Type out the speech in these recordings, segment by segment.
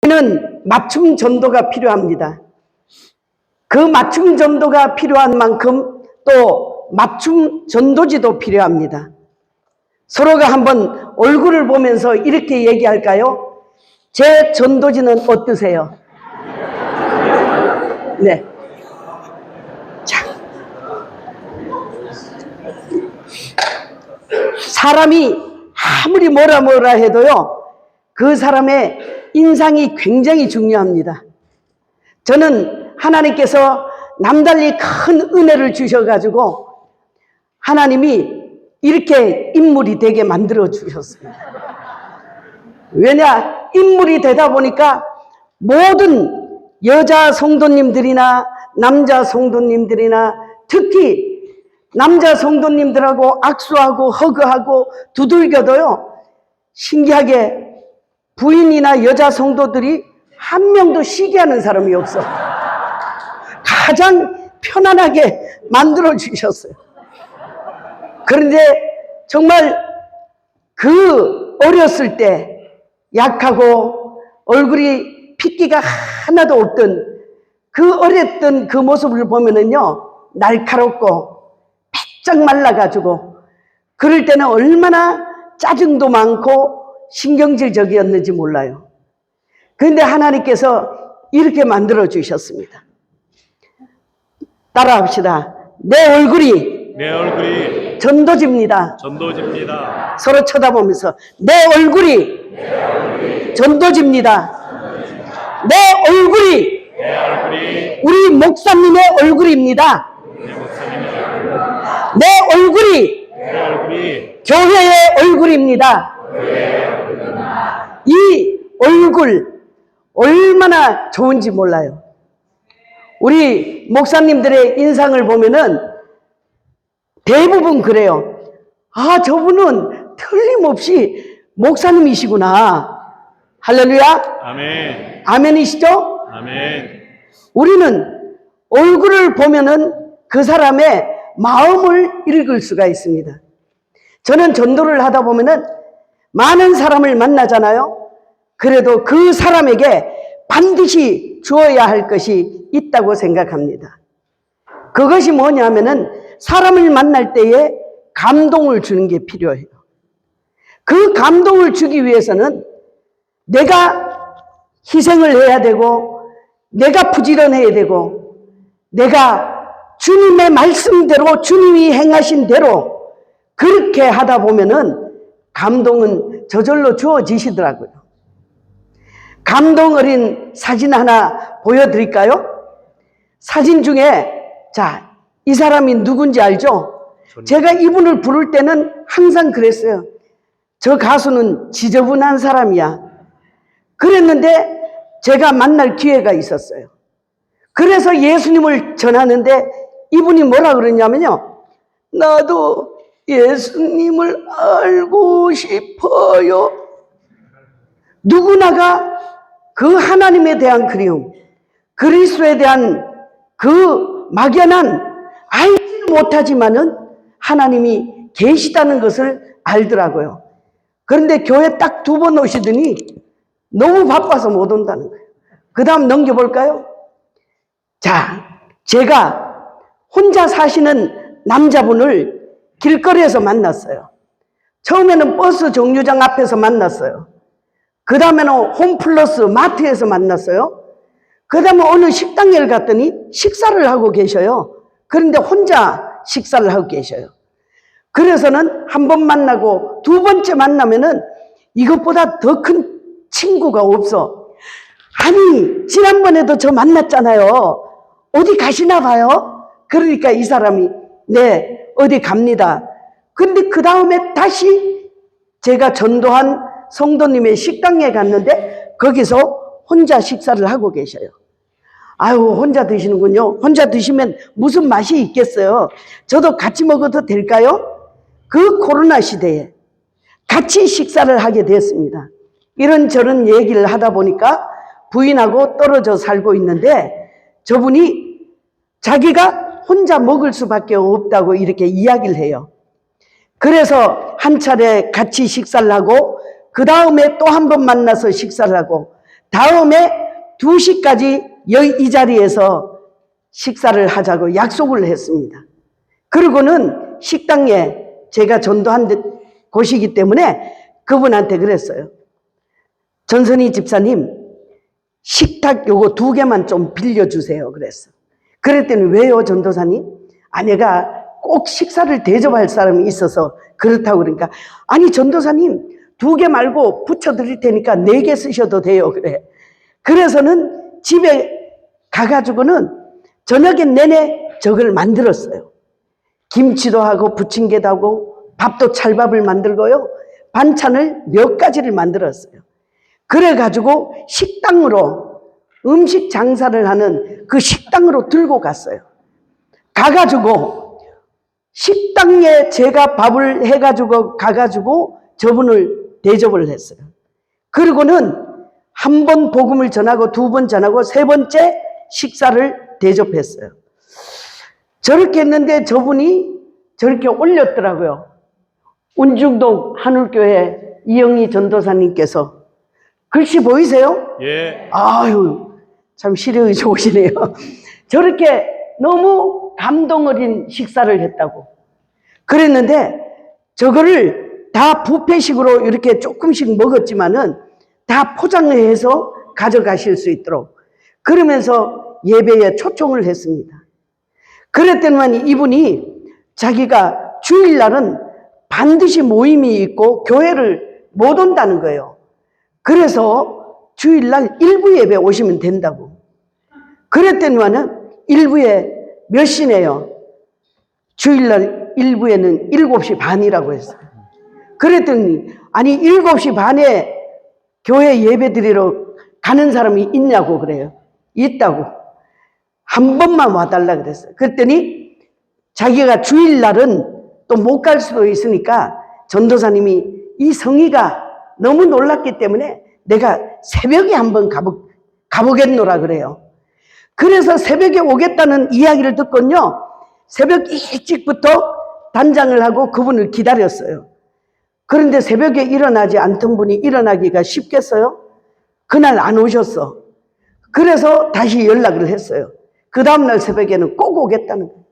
는 맞춤 전도가 필요합니다. 그 맞춤 전도가 필요한 만큼 또 맞춤 전도지도 필요합니다. 서로가 한번 얼굴을 보면서 이렇게 얘기할까요? 제 전도지는 어떠세요? 네. 자. 사람이 아무리 뭐라 해도요, 그 사람의 인상이 굉장히 중요합니다. 저는 하나님께서 남달리 큰 은혜를 주셔가지고 하나님이 이렇게 인물이 되게 만들어 주셨습니다. 왜냐? 인물이 되다 보니까 모든 여자 성도님들이나 남자 성도님들이나 특히 남자 성도님들하고 악수하고 허그하고 두들겨도요, 신기하게 부인이나 여자 성도들이 한 명도 쉬게 하는 사람이 없어. 가장 편안하게 만들어 주셨어요. 그런데 정말 그 어렸을 때 약하고 얼굴이 핏기가 하나도 없던 그 어렸던 그 모습을 보면은요, 날카롭고 바짝 말라가지고 그럴 때는 얼마나 짜증도 많고 신경질적이었는지 몰라요. 그런데 하나님께서 이렇게 만들어 주셨습니다. 따라합시다. 내 얼굴이 전도지입니다. 서로 쳐다보면서 내 얼굴이 전도지입니다. 내 얼굴이 우리 목사님의 얼굴입니다. 내 얼굴이 교회의 얼굴입니다. 이 얼굴 얼마나 좋은지 몰라요. 우리 목사님들의 인상을 보면은 대부분 그래요. 아, 저분은 틀림없이 목사님이시구나. 할렐루야. 아멘. 아멘이시죠? 아멘. 우리는 얼굴을 보면은 그 사람의 마음을 읽을 수가 있습니다. 저는 전도를 하다 보면은 많은 사람을 만나잖아요. 그래도 그 사람에게 반드시 주어야 할 것이 있다고 생각합니다. 그것이 뭐냐면은 사람을 만날 때에 감동을 주는 게 필요해요. 그 감동을 주기 위해서는 내가 희생을 해야 되고, 내가 부지런해야 되고, 내가 주님의 말씀대로 주님이 행하신 대로 그렇게 하다 보면은 감동은 저절로 주어지시더라고요. 감동 어린 사진 하나 보여드릴까요? 사진 중에, 자, 이 사람이 누군지 알죠? 제가 이분을 부를 때는 항상 그랬어요. 저 가수는 지저분한 사람이야. 그랬는데 제가 만날 기회가 있었어요. 그래서 예수님을 전하는데 이분이 뭐라 그러냐면요, 나도 예수님을 알고 싶어요. 누구나가 그 하나님에 대한 그리움, 그리스도에 대한 그 막연한 알지 못하지만은 하나님이 계시다는 것을 알더라고요. 그런데 교회 딱 2번 오시더니 너무 바빠서 못 온다는 거예요. 그 다음 넘겨볼까요? 자, 제가 혼자 사시는 남자분을 길거리에서 만났어요. 처음에는 버스 정류장 앞에서 만났어요. 그 다음에는 홈플러스 마트에서 만났어요. 그 다음에 어느 식당에 갔더니 식사를 하고 계셔요. 그런데 혼자 식사를 하고 계셔요. 그래서는 한 번 만나고 2번째 만나면은 이것보다 더 큰 친구가 없어. 아니, 지난번에도 저 만났잖아요. 어디 가시나 봐요? 그러니까 이 사람이 네, 어디 갑니다. 근데 그 다음에 다시 제가 전도한 성도님의 식당에 갔는데 거기서 혼자 식사를 하고 계셔요. 아유, 혼자 드시는군요. 혼자 드시면 무슨 맛이 있겠어요. 저도 같이 먹어도 될까요? 그 코로나 시대에 같이 식사를 하게 됐습니다. 이런저런 얘기를 하다 보니까 부인하고 떨어져 살고 있는데 저분이 자기가 혼자 먹을 수밖에 없다고 이렇게 이야기를 해요. 그래서 한 차례 같이 식사를 하고 그 다음에 또 한 번 만나서 식사를 하고 다음에 2시까지 이 자리에서 식사를 하자고 약속을 했습니다. 그리고는 식당에 제가 전도한 곳이기 때문에 그분한테 그랬어요. 전선희 집사님, 식탁 요거 2개만 좀 빌려주세요. 그랬어. 그랬더니 왜요, 전도사님? 아내가 꼭 식사를 대접할 사람이 있어서 그렇다고 그러니까, 아니 전도사님 2개 말고 붙여드릴 테니까 4개 쓰셔도 돼요. 그래. 그래서는 집에 가가지고는 저녁에 내내 저걸 만들었어요. 김치도 하고 부침개도 하고 밥도 찰밥을 만들고요. 반찬을 몇 가지를 만들었어요. 그래가지고 식당으로 음식 장사를 하는 그 식당으로 들고 갔어요. 가가지고 식당에 제가 밥을 해가지고 가가지고 저분을 대접을 했어요. 그리고는 한 번 복음을 전하고 2번 전하고 3번째 식사를 대접했어요. 저렇게 했는데 저분이 저렇게 올렸더라고요. 운중동 한울교회 이영희 전도사님께서. 글씨 보이세요? 예. 아유, 참 시력이 좋으시네요. 저렇게 너무 감동 어린 식사를 했다고. 그랬는데 저거를 다 뷔페식으로 이렇게 조금씩 먹었지만은 다 포장해서 가져가실 수 있도록 그러면서 예배에 초청을 했습니다. 그랬더니 이분이 자기가 주일날은 반드시 모임이 있고 교회를 못 온다는 거예요. 그래서 주일날 일부 예배 오시면 된다고. 그랬더니만은 일부에 몇 시네요? 주일날 일부에는 7시 반이라고 했어요. 그랬더니 아니 7시 반에 교회 예배 드리러 가는 사람이 있냐고 그래요. 있다고. 한 번만 와달라 그랬어요. 그랬더니 자기가 주일날은 또 못 갈 수도 있으니까 전도사님이 이 성의가 너무 놀랐기 때문에 내가 새벽에 한번 가보겠노라 그래요. 그래서 새벽에 오겠다는 이야기를 듣고요. 새벽 일찍부터 단장을 하고 그분을 기다렸어요. 그런데 새벽에 일어나지 않던 분이 일어나기가 쉽겠어요? 그날 안 오셨어. 그래서 다시 연락을 했어요. 그 다음날 새벽에는 꼭 오겠다는 거예요.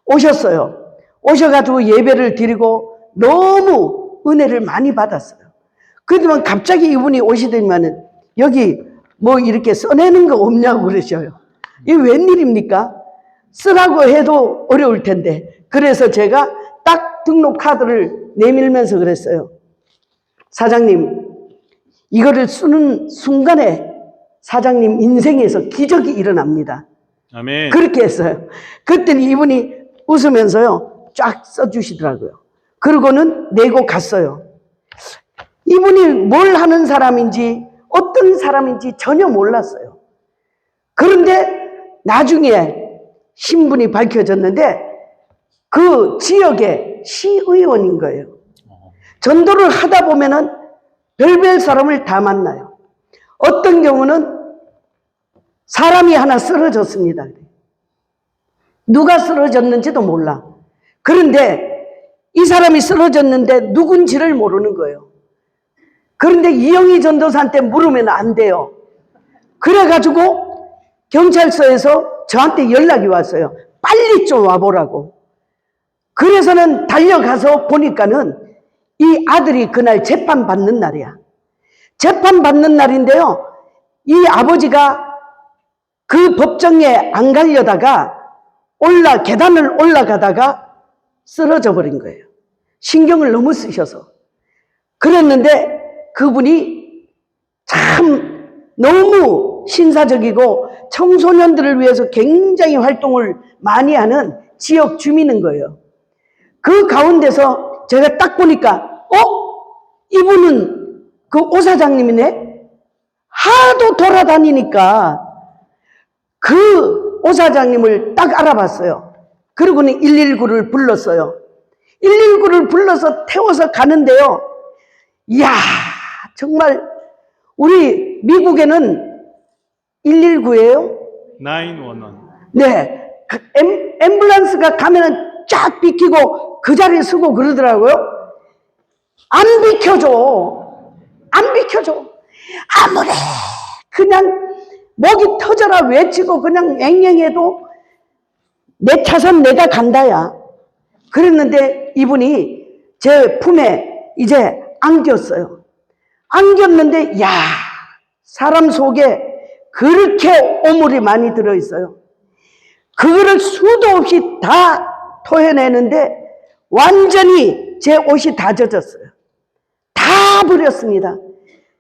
오셨어요. 오셔가지고 예배를 드리고 너무 은혜를 많이 받았어요. 그러더니 갑자기 이분이 오시더니만은 여기 뭐 이렇게 써내는 거 없냐고 그러셔요. 이게 웬일입니까? 쓰라고 해도 어려울 텐데. 그래서 제가 딱 등록 카드를 내밀면서 그랬어요. 사장님, 이거를 쓰는 순간에 사장님 인생에서 기적이 일어납니다. 아멘. 그렇게 했어요. 그랬더니 이분이 웃으면서요, 쫙 써주시더라고요. 그러고는 내고 갔어요. 이분이 뭘 하는 사람인지 어떤 사람인지 전혀 몰랐어요. 그런데 나중에 신분이 밝혀졌는데 그 지역의 시의원인 거예요. 전도를 하다 보면은 별별 사람을 다 만나요. 어떤 경우는 사람이 하나 쓰러졌습니다. 누가 쓰러졌는지도 몰라. 그런데 이 사람이 쓰러졌는데 누군지를 모르는 거예요. 그런데 이영희 전도사한테 물으면 안 돼요. 그래가지고 경찰서에서 저한테 연락이 왔어요. 빨리 좀 와보라고. 그래서는 달려가서 보니까는 이 아들이 그날 재판 받는 날이야. 재판 받는 날인데요. 이 아버지가 그 법정에 안 가려다가 계단을 올라가다가 쓰러져 버린 거예요. 신경을 너무 쓰셔서. 그랬는데 그분이 참 너무 신사적이고 청소년들을 위해서 굉장히 활동을 많이 하는 지역 주민인 거예요. 그 가운데서 제가 딱 보니까 이분은 그 오사장님이네? 하도 돌아다니니까 그 오사장님을 딱 알아봤어요. 그리고는 119를 불렀어요. 119를 불러서 태워서 가는데요. 이야, 정말 우리 미국에는 119예요? 911. 네. 앰뷸런스가 가면은 쫙 비키고 그 자리에 서고 그러더라고요. 안 비켜줘. 안 비켜줘. 아무리 그냥 목이 터져라 외치고 그냥 앵앵해도 내 차선 내가 간다야. 그랬는데 이분이 제 품에 이제 안겼어요. 안겼는데 야, 사람 속에 그렇게 오물이 많이 들어있어요. 그거를 수도 없이 다 토해내는데 완전히 제 옷이 다 젖었어요. 다 버렸습니다.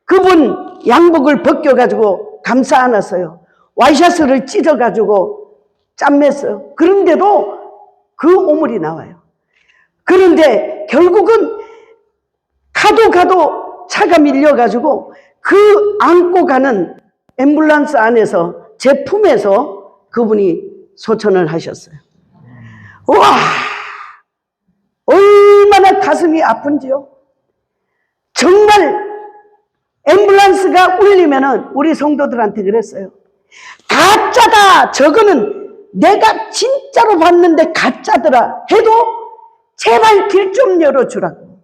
그분 양복을 벗겨가지고 감싸 안았어요. 와이셔츠를 찢어가지고 짬맸어요. 그런데도 그 오물이 나와요. 그런데 결국은 가도 차가 밀려가지고 그 안고 가는 앰뷸런스 안에서 제 품에서 그분이 소천을 하셨어요. 와, 얼마나 가슴이 아픈지요. 정말 앰뷸런스가 울리면은 우리 성도들한테 그랬어요. 가짜다. 저거는 내가 진짜로 봤는데 가짜더라 해도 제발 길 좀 열어주라고.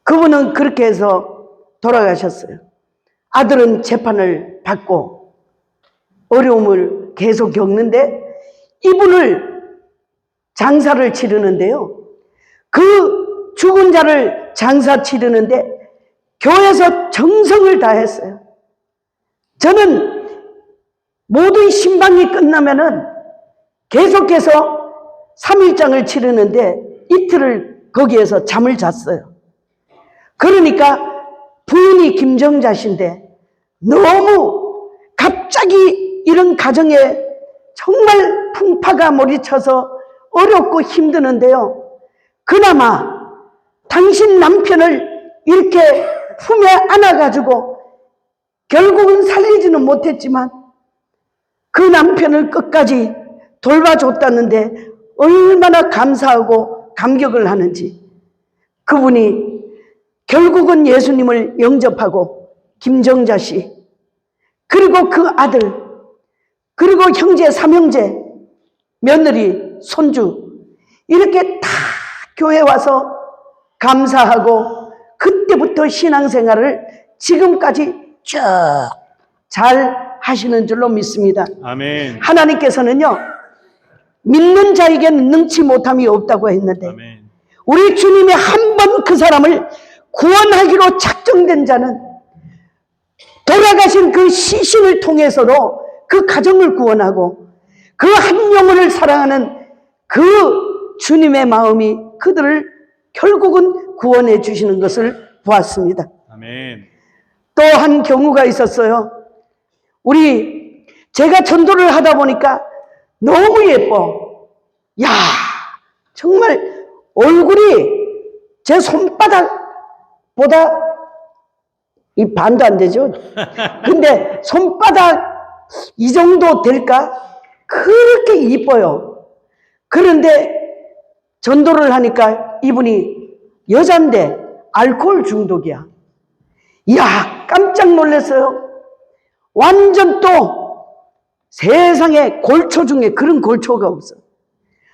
그분은 그렇게 해서 돌아가셨어요. 아들은 재판을 받고 어려움을 계속 겪는데 이분을 장사를 치르는데요. 그 죽은 자를 장사 치르는데 교회에서 정성을 다했어요. 저는 모든 신방이 끝나면은 계속해서 3일장을 치르는데 이틀을 거기에서 잠을 잤어요. 그러니까 부인이 김정자신데 너무 갑자기 이런 가정에 정말 풍파가 몰이쳐서 어렵고 힘드는데요. 그나마 당신 남편을 이렇게 품에 안아가지고 결국은 살리지는 못했지만 그 남편을 끝까지 돌봐줬다는데 얼마나 감사하고 감격을 하는지. 그분이 결국은 예수님을 영접하고 김정자 씨 그리고 그 아들 그리고 형제 삼형제 며느리 손주 이렇게 다 교회 와서 감사하고 그때부터 신앙생활을 지금까지 쭉 잘 하시는 줄로 믿습니다. 아멘. 하나님께서는요 믿는 자에게는 능치 못함이 없다고 했는데 아멘. 우리 주님이 한 번 그 사람을 구원하기로 작정된 자는 돌아가신 그 시신을 통해서도 그 가정을 구원하고 그 한 영혼을 사랑하는 그 주님의 마음이 그들을 결국은 구원해 주시는 것을 보았습니다. 아멘. 또 한 경우가 있었어요. 제가 전도를 하다 보니까 너무 예뻐. 야, 정말 얼굴이 제 손바닥보다 이 반도 안 되죠. 근데 손바닥 이 정도 될까? 그렇게 이뻐요. 그런데 전도를 하니까 이분이 여잔데 알코올 중독이야. 이야, 깜짝 놀랐어요. 완전 또 세상에 골초 중에 그런 골초가 없어.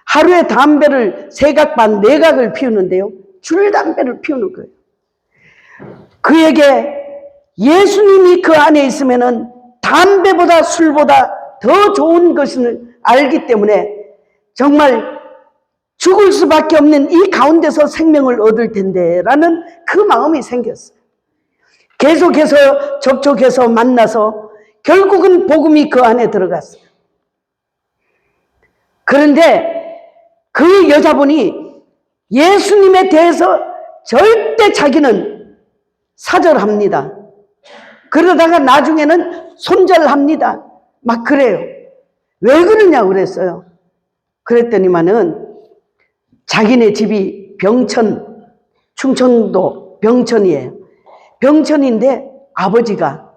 하루에 담배를 3각 반 4각을 피우는데요. 줄담배를 피우는 거예요. 그에게 예수님이 그 안에 있으면은 담배보다 술보다 더 좋은 것을 알기 때문에 정말 죽을 수밖에 없는 이 가운데서 생명을 얻을 텐데 라는 그 마음이 생겼어요. 계속해서 접촉해서 만나서 결국은 복음이 그 안에 들어갔어요. 그런데 그 여자분이 예수님에 대해서 절대 자기는 사절합니다. 그러다가 나중에는 손절합니다. 막 그래요. 왜 그러냐고 그랬어요. 그랬더니만은 자기네 집이 병천, 충청도 병천이에요. 병천인데 아버지가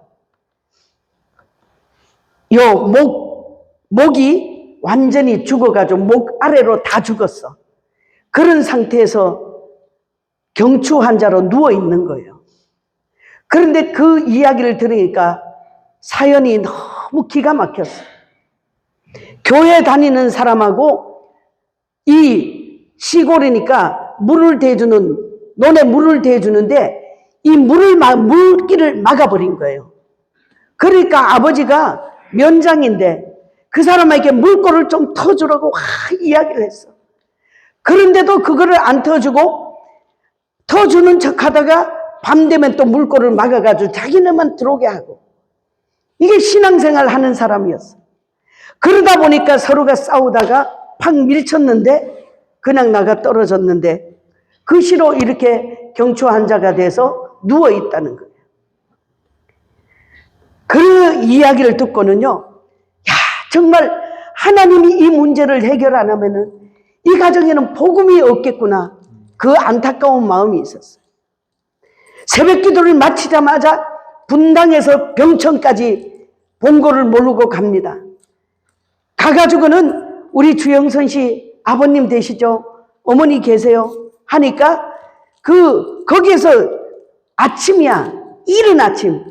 목이 완전히 죽어가지고 목 아래로 다 죽었어. 그런 상태에서 경추 환자로 누워있는 거예요. 그런데 그 이야기를 들으니까 사연이 너무 기가 막혔어. 교회 다니는 사람하고 이 시골이니까 논에 물을 대주는데 이 물길을 막아버린 거예요. 그러니까 아버지가 면장인데 그 사람에게 물꼬를 좀 터주라고 이야기를 했어. 그런데도 그거를 안 터주고 터주는 척 하다가 밤 되면 또 물꼬를 막아가지고 자기네만 들어오게 하고, 이게 신앙생활 하는 사람이었어. 그러다 보니까 서로가 싸우다가 팍 밀쳤는데 그냥 나가 떨어졌는데 그 시로 이렇게 경추 환자가 돼서 누워 있다는 거예요. 그 이야기를 듣고는요, 야, 정말 하나님이 이 문제를 해결 안 하면은 이 가정에는 복음이 없겠구나. 그 안타까운 마음이 있었어요. 새벽 기도를 마치자마자 분당에서 병천까지 본고를 모르고 갑니다. 가가지고는 우리 주영선 씨 아버님 되시죠? 어머니 계세요? 하니까 거기에서 아침이야. 이른 아침.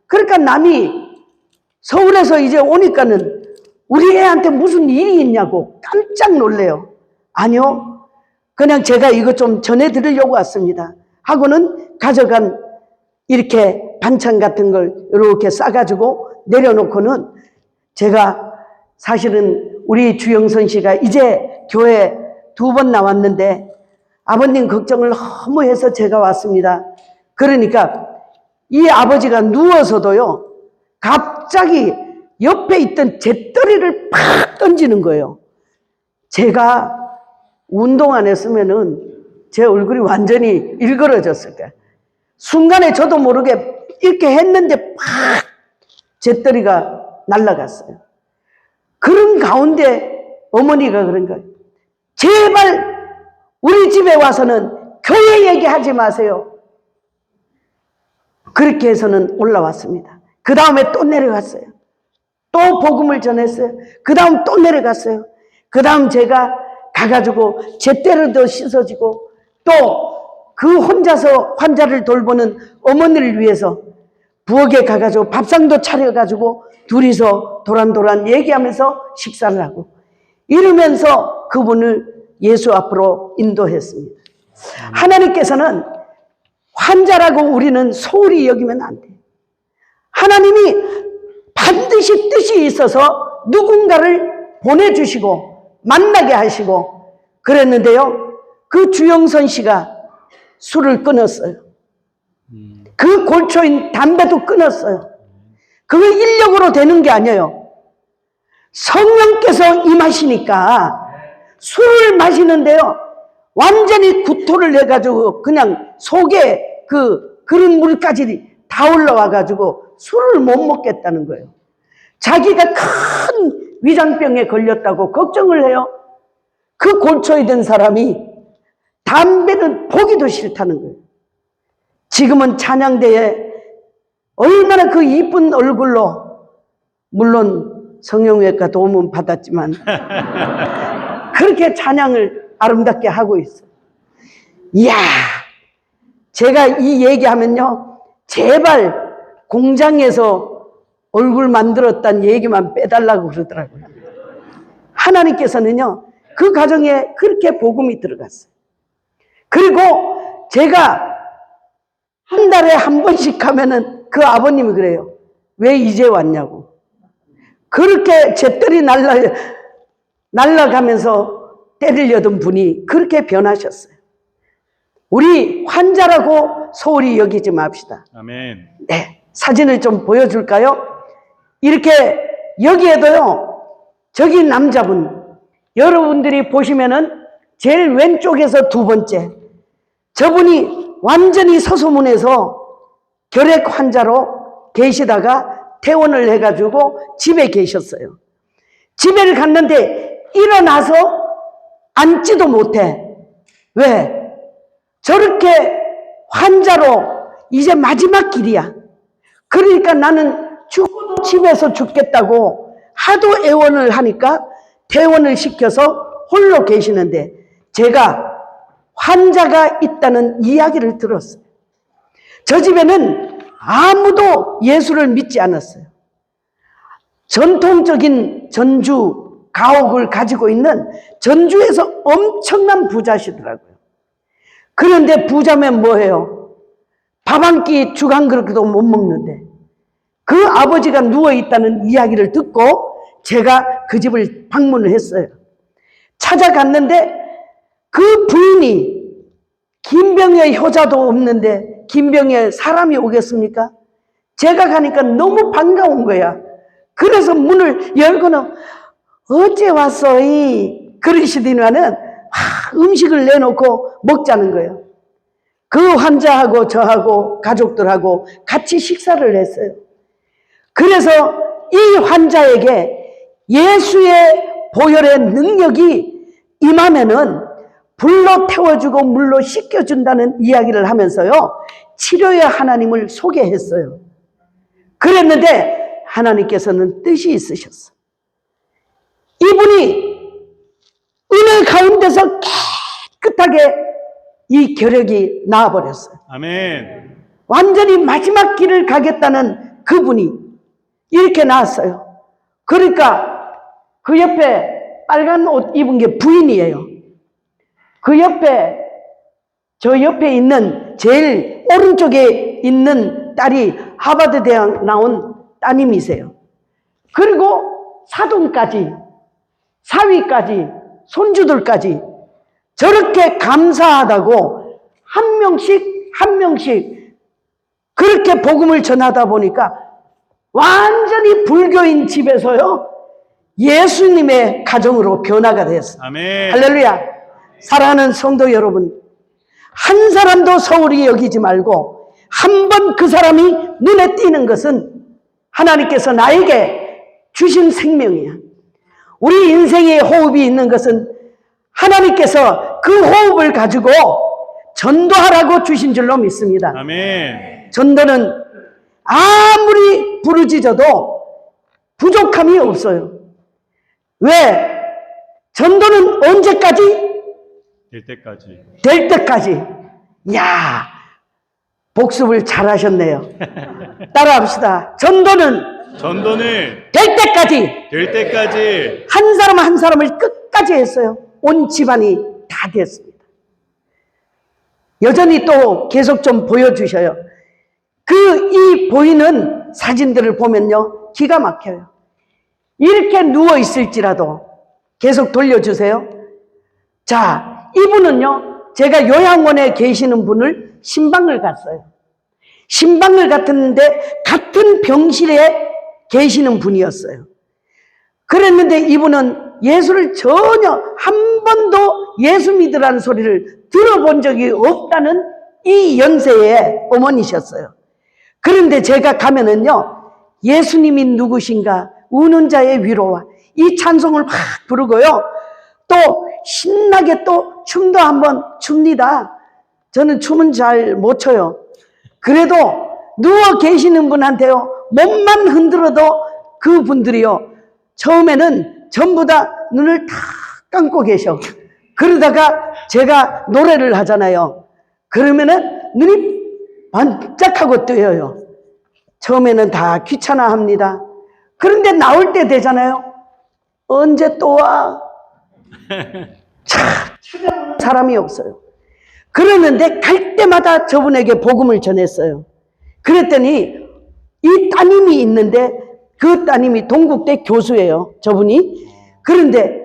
그러니까 남이 서울에서 이제 오니까는 우리 애한테 무슨 일이 있냐고 깜짝 놀래요. 아니요. 그냥 제가 이거 좀 전해드리려고 왔습니다. 하고는 가져간 이렇게 반찬 같은 걸 이렇게 싸가지고 내려놓고는 제가 사실은 우리 주영선 씨가 이제 교회 2번 나왔는데 아버님 걱정을 너무 해서 제가 왔습니다. 그러니까 이 아버지가 누워서도요, 갑자기 옆에 있던 재떨이를 팍 던지는 거예요. 제가 운동 안 했으면은 제 얼굴이 완전히 일그러졌을 거예요. 순간에 저도 모르게 이렇게 했는데 팍 재떨이가 날아갔어요. 그런 가운데 어머니가 그런 거예요. 제발 우리 집에 와서는 교회 얘기하지 마세요. 그렇게 해서는 올라왔습니다. 그 다음에 또 내려갔어요. 또 복음을 전했어요. 그 다음 또 내려갔어요. 그 다음 제가 가가지고 제때로도 씻어지고 또 그 혼자서 환자를 돌보는 어머니를 위해서 부엌에 가가지고 밥상도 차려가지고 둘이서 도란도란 얘기하면서 식사를 하고 이러면서 그분을 예수 앞으로 인도했습니다. 하나님께서는 환자라고 우리는 소홀히 여기면 안 돼요. 하나님이 반드시 뜻이 있어서 누군가를 보내주시고 만나게 하시고 그랬는데요. 그 주영선 씨가 술을 끊었어요. 그 골초인 담배도 끊었어요. 그거 인력으로 되는 게 아니에요. 성령께서 임하시니까 술을 마시는데요, 완전히 구토를 해가지고 그냥 속에 그런 물까지 다 올라와가지고 술을 못 먹겠다는 거예요. 자기가 큰 위장병에 걸렸다고 걱정을 해요. 그 골초에 든 사람이 담배는 보기도 싫다는 거예요. 지금은 찬양대에 얼마나 그 이쁜 얼굴로, 물론 성형외과 도움은 받았지만 그렇게 찬양을 아름답게 하고 있어요. 이야, 제가 이 얘기하면요, 제발 공장에서 얼굴 만들었다는 얘기만 빼달라고 그러더라고요. 하나님께서는요, 그 가정에 그렇게 복음이 들어갔어요. 그리고 제가 한 달에 한 번씩 하면은 그 아버님이 그래요. 왜 이제 왔냐고. 그렇게 재떨이 날아가면서 때리려던 분이 그렇게 변하셨어요. 우리 환자라고 소홀히 여기지 맙시다. 아멘. 네, 사진을 좀 보여줄까요? 이렇게 여기에도요, 저기 남자분, 여러분들이 보시면은 제일 왼쪽에서 2번째, 저분이 완전히 서소문해서 결핵 환자로 계시다가 퇴원을 해가지고 집에 계셨어요. 집에를 갔는데 일어나서 앉지도 못해. 왜? 저렇게 환자로 이제 마지막 길이야. 그러니까 나는 죽어도 집에서 죽겠다고 하도 애원을 하니까 퇴원을 시켜서 홀로 계시는데 제가 환자가 있다는 이야기를 들었어요. 저 집에는 아무도 예수를 믿지 않았어요. 전통적인 전주 가옥을 가지고 있는 전주에서 엄청난 부자시더라고요. 그런데 부자면 뭐해요? 밥 한 끼, 죽 한 그릇도 못 먹는데 그 아버지가 누워있다는 이야기를 듣고 제가 그 집을 방문을 했어요. 찾아갔는데 그 부인이 김병의 효자도 없는데 김병의 사람이 오겠습니까? 제가 가니까 너무 반가운 거야. 그래서 문을 열고는 어째 왔어이? 그러시더니만은 음식을 내놓고 먹자는 거예요. 그 환자하고 저하고 가족들하고 같이 식사를 했어요. 그래서 이 환자에게 예수의 보혈의 능력이 임하면은 불로 태워주고 물로 씻겨준다는 이야기를 하면서요, 치료의 하나님을 소개했어요. 그랬는데 하나님께서는 뜻이 있으셨어. 이분이 은혜 가운데서 깨끗하게 이 결핵이 나아버렸어요. 아멘. 완전히 마지막 길을 가겠다는 그분이 이렇게 나왔어요. 그러니까 그 옆에 빨간 옷 입은 게 부인이에요. 그 옆에, 저 옆에 있는 제일 오른쪽에 있는 딸이 하버드 대학 나온 따님이세요. 그리고 사돈까지, 사위까지, 손주들까지 저렇게 감사하다고 한 명씩 그렇게 복음을 전하다 보니까 완전히 불교인 집에서요, 예수님의 가정으로 변화가 되었어요. 아멘. 할렐루야. 사랑하는 성도 여러분, 한 사람도 소홀히 여기지 말고 한 번 그 사람이 눈에 띄는 것은 하나님께서 나에게 주신 생명이야. 우리 인생에 호흡이 있는 것은 하나님께서 그 호흡을 가지고 전도하라고 주신 줄로 믿습니다. 아멘. 전도는 아무리 부르짖어도 부족함이 없어요. 왜? 전도는 언제까지? 될 때까지. 될 때까지. 야, 복습을 잘하셨네요. 따라합시다. 전도는 될 때까지. 한 사람 한 사람을 끝까지 했어요. 온 집안이 다 됐습니다. 여전히 또 계속 좀 보여주셔요. 이 보이는 사진들을 보면요, 기가 막혀요. 이렇게 누워 있을지라도 계속 돌려주세요. 자, 이분은요, 제가 요양원에 계시는 분을 신방을 갔어요. 신방을 갔는데 같은 병실에 계시는 분이었어요. 그랬는데 이분은 예수를 전혀 한 번도 예수 믿으라는 소리를 들어본 적이 없다는 이 연세의 어머니셨어요. 그런데 제가 가면은요, 예수님이 누구신가, 우는 자의 위로와 이 찬송을 막 부르고요, 또 신나게 또 춤도 한번 춥니다. 저는 춤은 잘 못 춰요. 그래도 누워 계시는 분한테요, 몸만 흔들어도 그 분들이요, 처음에는 전부 다 눈을 탁 감고 계셔. 그러다가 제가 노래를 하잖아요. 그러면은 눈이 반짝하고 뜨여요. 처음에는 다 귀찮아 합니다. 그런데 나올 때 되잖아요. 언제 또 와? 찾아보는 사람이 없어요. 그러는데 갈 때마다 저분에게 복음을 전했어요. 그랬더니 이 따님이 있는데 그 따님이 동국대 교수예요. 저분이. 그런데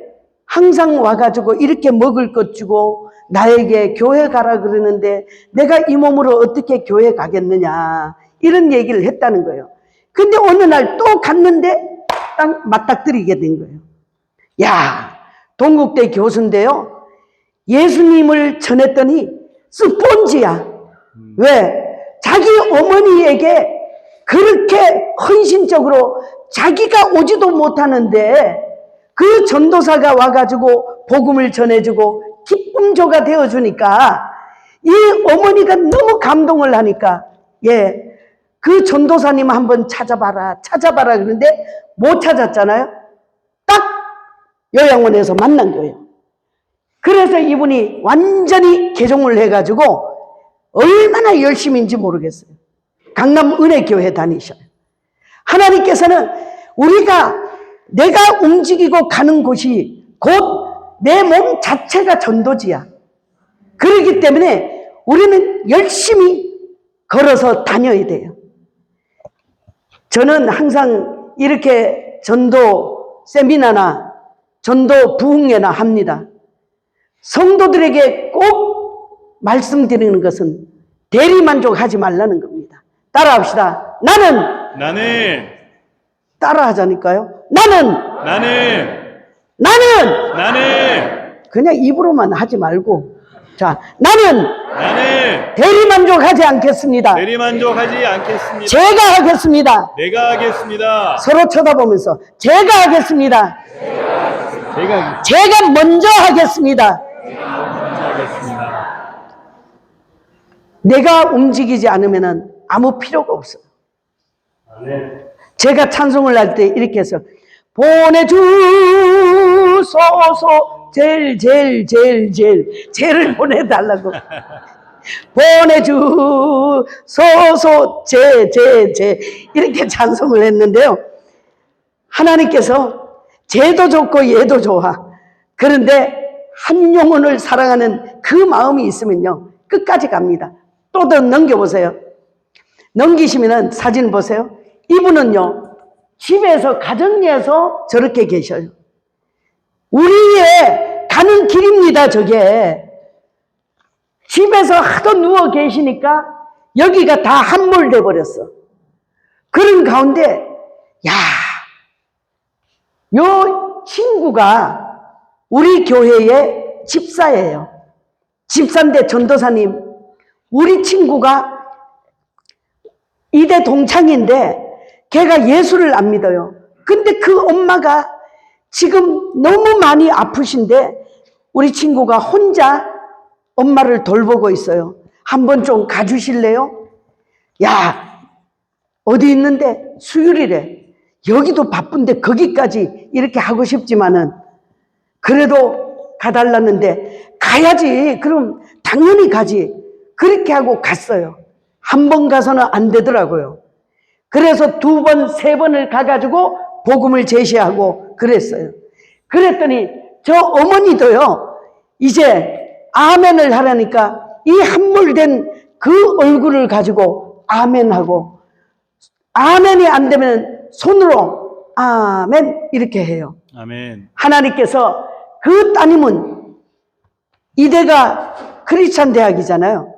항상 와가지고 이렇게 먹을 것 주고 나에게 교회 가라 그러는데 내가 이 몸으로 어떻게 교회 가겠느냐, 이런 얘기를 했다는 거예요. 근데 어느 날 또 갔는데 딱 맞닥뜨리게 된 거예요. 야, 동국대 교수인데요, 예수님을 전했더니 스폰지야. 왜? 자기 어머니에게 그렇게 헌신적으로 자기가 오지도 못하는데 그 전도사가 와가지고 복음을 전해주고 기쁨조가 되어주니까 이 어머니가 너무 감동을 하니까, 그 전도사님 한번 찾아봐라 그러는데 못 찾았잖아요. 딱 요양원에서 만난 거예요. 그래서 이분이 완전히 개종을 해가지고 얼마나 열심인지 모르겠어요. 강남 은혜교회 다니셔요. 하나님께서는 내가 움직이고 가는 곳이 곧 내 몸 자체가 전도지야. 그렇기 때문에 우리는 열심히 걸어서 다녀야 돼요. 저는 항상 이렇게 전도 세미나나 전도 부흥회나 합니다. 성도들에게 꼭 말씀드리는 것은 대리만족하지 말라는 겁니다. 따라합시다. 나는 따라하자니까요. 나는 그냥 입으로만 하지 말고, 자, 나는 대리만족하지 않겠습니다. 제가 하겠습니다. 내가 하겠습니다. 서로 쳐다보면서 제가 하겠습니다. 제가 먼저 하겠습니다. 내가 움직이지 않으면 아무 필요가 없어요. 제가 찬송을 할 때 이렇게 해서 보내주소서 제를 보내달라고 보내주소서 이렇게 찬송을 했는데요. 하나님께서 쟤도 좋고 얘도 좋아. 그런데 한 영혼을 사랑하는 그 마음이 있으면요 끝까지 갑니다. 또 더 넘겨보세요. 넘기시면은 사진 보세요. 이분은요 집에서 가정리에서 저렇게 계셔요. 우리의 가는 길입니다. 저게 집에서 하도 누워 계시니까 여기가 다 함몰돼 버렸어. 그런 가운데 요 친구가 우리 교회의 집사예요. 집사인데 전도사님, 우리 친구가 이대 동창인데 걔가 예수를 안 믿어요. 근데 그 엄마가 지금 너무 많이 아프신데 우리 친구가 혼자 엄마를 돌보고 있어요. 한번 좀 가주실래요? 야, 어디 있는데? 수요일이래. 여기도 바쁜데 거기까지 이렇게 하고 싶지만은 그래도 가달라는데 가야지. 그럼 당연히 가지. 그렇게 하고 갔어요. 한 번 가서는 안 되더라고요. 그래서 2번, 3번을 가가지고 복음을 제시하고 그랬어요. 그랬더니 저 어머니도요, 이제 아멘을 하라니까 이 함몰된 그 얼굴을 가지고 아멘하고, 아멘이 안 되면 손으로 아멘 이렇게 해요. 아멘. 하나님께서 그 따님은 이대가 크리스찬 대학이잖아요.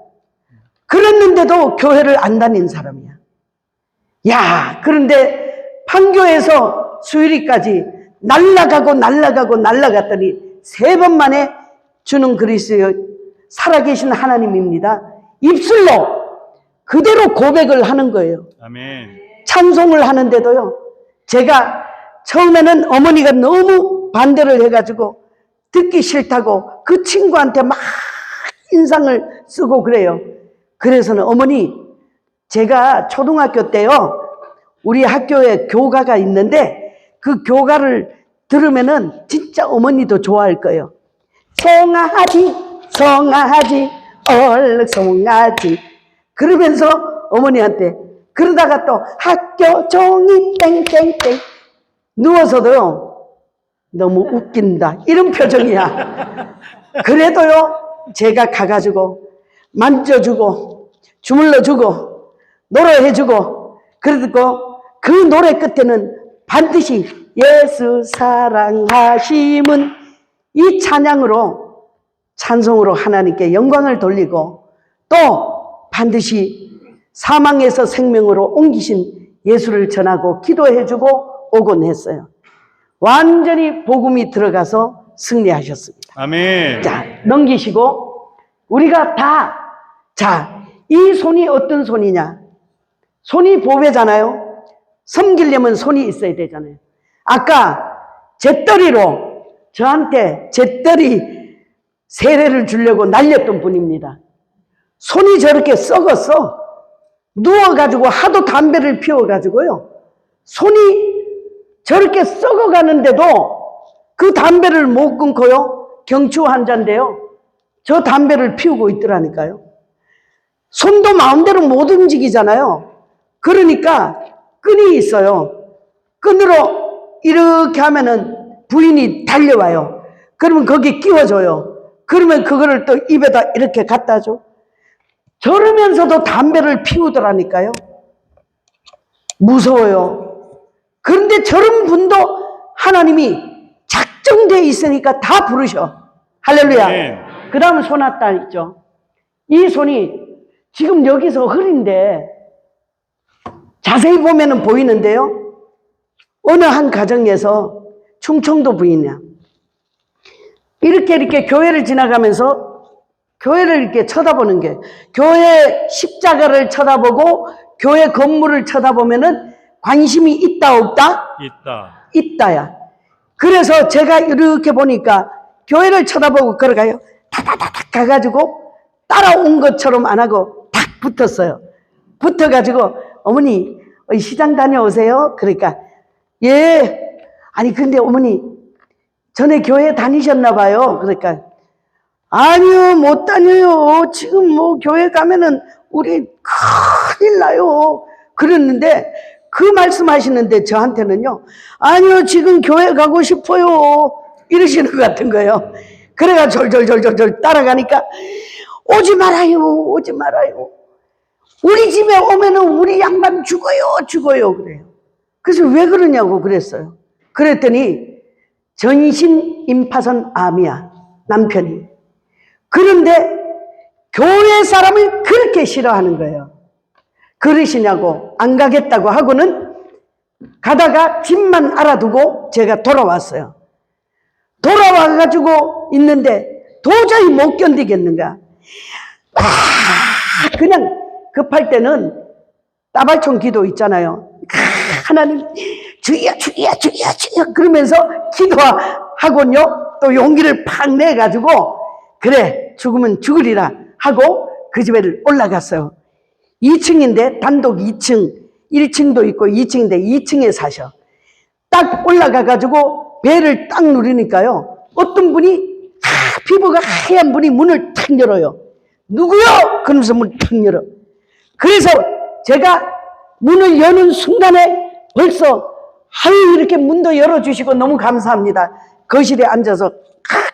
그랬는데도 교회를 안 다닌 사람이야. 야, 그런데 판교에서 수유리까지 날아갔더니 3번 만에 주는 그리스도의 살아계신 하나님입니다. 입술로 그대로 고백을 하는 거예요. 아멘. 찬송을 하는데도요, 제가 처음에는 어머니가 너무 반대를 해가지고 듣기 싫다고 그 친구한테 막 인상을 쓰고 그래요. 그래서는 어머니, 제가 초등학교 때요, 우리 학교에 교가가 있는데 그 교가를 들으면은 진짜 어머니도 좋아할 거예요. 송아지 얼른 송아지 그러면서 어머니한테, 그러다가 또 학교 종이 땡땡땡 누워서도요 너무 웃긴다 이런 표정이야. 그래도요 제가 가가지고 만져주고 주물러주고 노래해주고, 그리고 그 노래 끝에는 반드시 예수 사랑하심은 이 찬양으로, 찬송으로 하나님께 영광을 돌리고, 또 반드시 사망에서 생명으로 옮기신 예수를 전하고 기도해주고 오곤 했어요. 완전히 복음이 들어가서 승리하셨습니다. 아멘. 자, 넘기시고, 우리가 다, 자, 이 손이 어떤 손이냐? 손이 보배잖아요. 섬기려면 손이 있어야 되잖아요. 아까 잿더리로 저한테 잿더리 세례를 주려고 날렸던 분입니다. 손이 저렇게 썩었어. 누워가지고 하도 담배를 피워가지고요. 손이 저렇게 썩어가는데도 그 담배를 못 끊고요. 경추 환자인데요. 저 담배를 피우고 있더라니까요. 손도 마음대로 못 움직이잖아요. 그러니까 끈이 있어요. 끈으로 이렇게 하면은 부인이 달려와요. 그러면 거기 끼워줘요. 그러면 그거를 또 입에다 이렇게 갖다 줘. 저러면서도 담배를 피우더라니까요. 무서워요. 그런데 저런 분도 하나님이 작정되어 있으니까 다 부르셔. 할렐루야. 아멘. 그 다음 소나딸 있죠. 이 손이 지금 여기서 흐린데 자세히 보면은 보이는데요. 어느 한 가정에서 충청도 부인이야. 이렇게 교회를 지나가면서 교회를 이렇게 쳐다보는 게, 교회 십자가를 쳐다보고 교회 건물을 쳐다보면은 관심이 있다 없다? 있다. 있다야. 그래서 제가 이렇게 보니까 교회를 쳐다보고 걸어가요. 다다다닥 가가지고 따라온 것처럼 안 하고 탁 붙었어요. 붙어가지고 어머니 시장 다녀오세요. 그러니까 예. 아니 근데 어머니 전에 교회 다니셨나 봐요. 그러니까 아니요 못 다녀요. 지금 뭐 교회 가면은 우리 큰일 나요. 그랬는데 그 말씀하시는데 저한테는요. 아니요 지금 교회 가고 싶어요. 이러시는 것 같은 거예요. 그래가 졸졸졸졸 따라가니까 오지 말아요. 오지 말아요. 우리 집에 오면은 우리 양반 죽어요. 그래요. 그래서 왜 그러냐고 그랬어요. 그랬더니 전신 임파선 암이야. 남편이. 그런데 교회 사람을 그렇게 싫어하는 거예요. 그러시냐고 안 가겠다고 하고는 가다가 집만 알아두고 제가 돌아왔어요. 돌아와가지고 있는데 도저히 못 견디겠는가. 그냥 급할 때는 따발총 기도 있잖아요. 하나님 주여 그러면서 기도하고요. 또 용기를 팍 내가지고 그래 죽으면 죽으리라 하고 그 집에 올라갔어요. 2층인데 단독 2층 1층도 있고 2층인데 2층에 사셔. 딱 올라가가지고 배를 딱 누르니까요. 어떤 분이 피부가 하얀 분이 문을 탁 열어요. 누구요? 그러면서 문을 탁 열어. 그래서 제가 문을 여는 순간에 벌써 아유 이렇게 문도 열어주시고 너무 감사합니다. 거실에 앉아서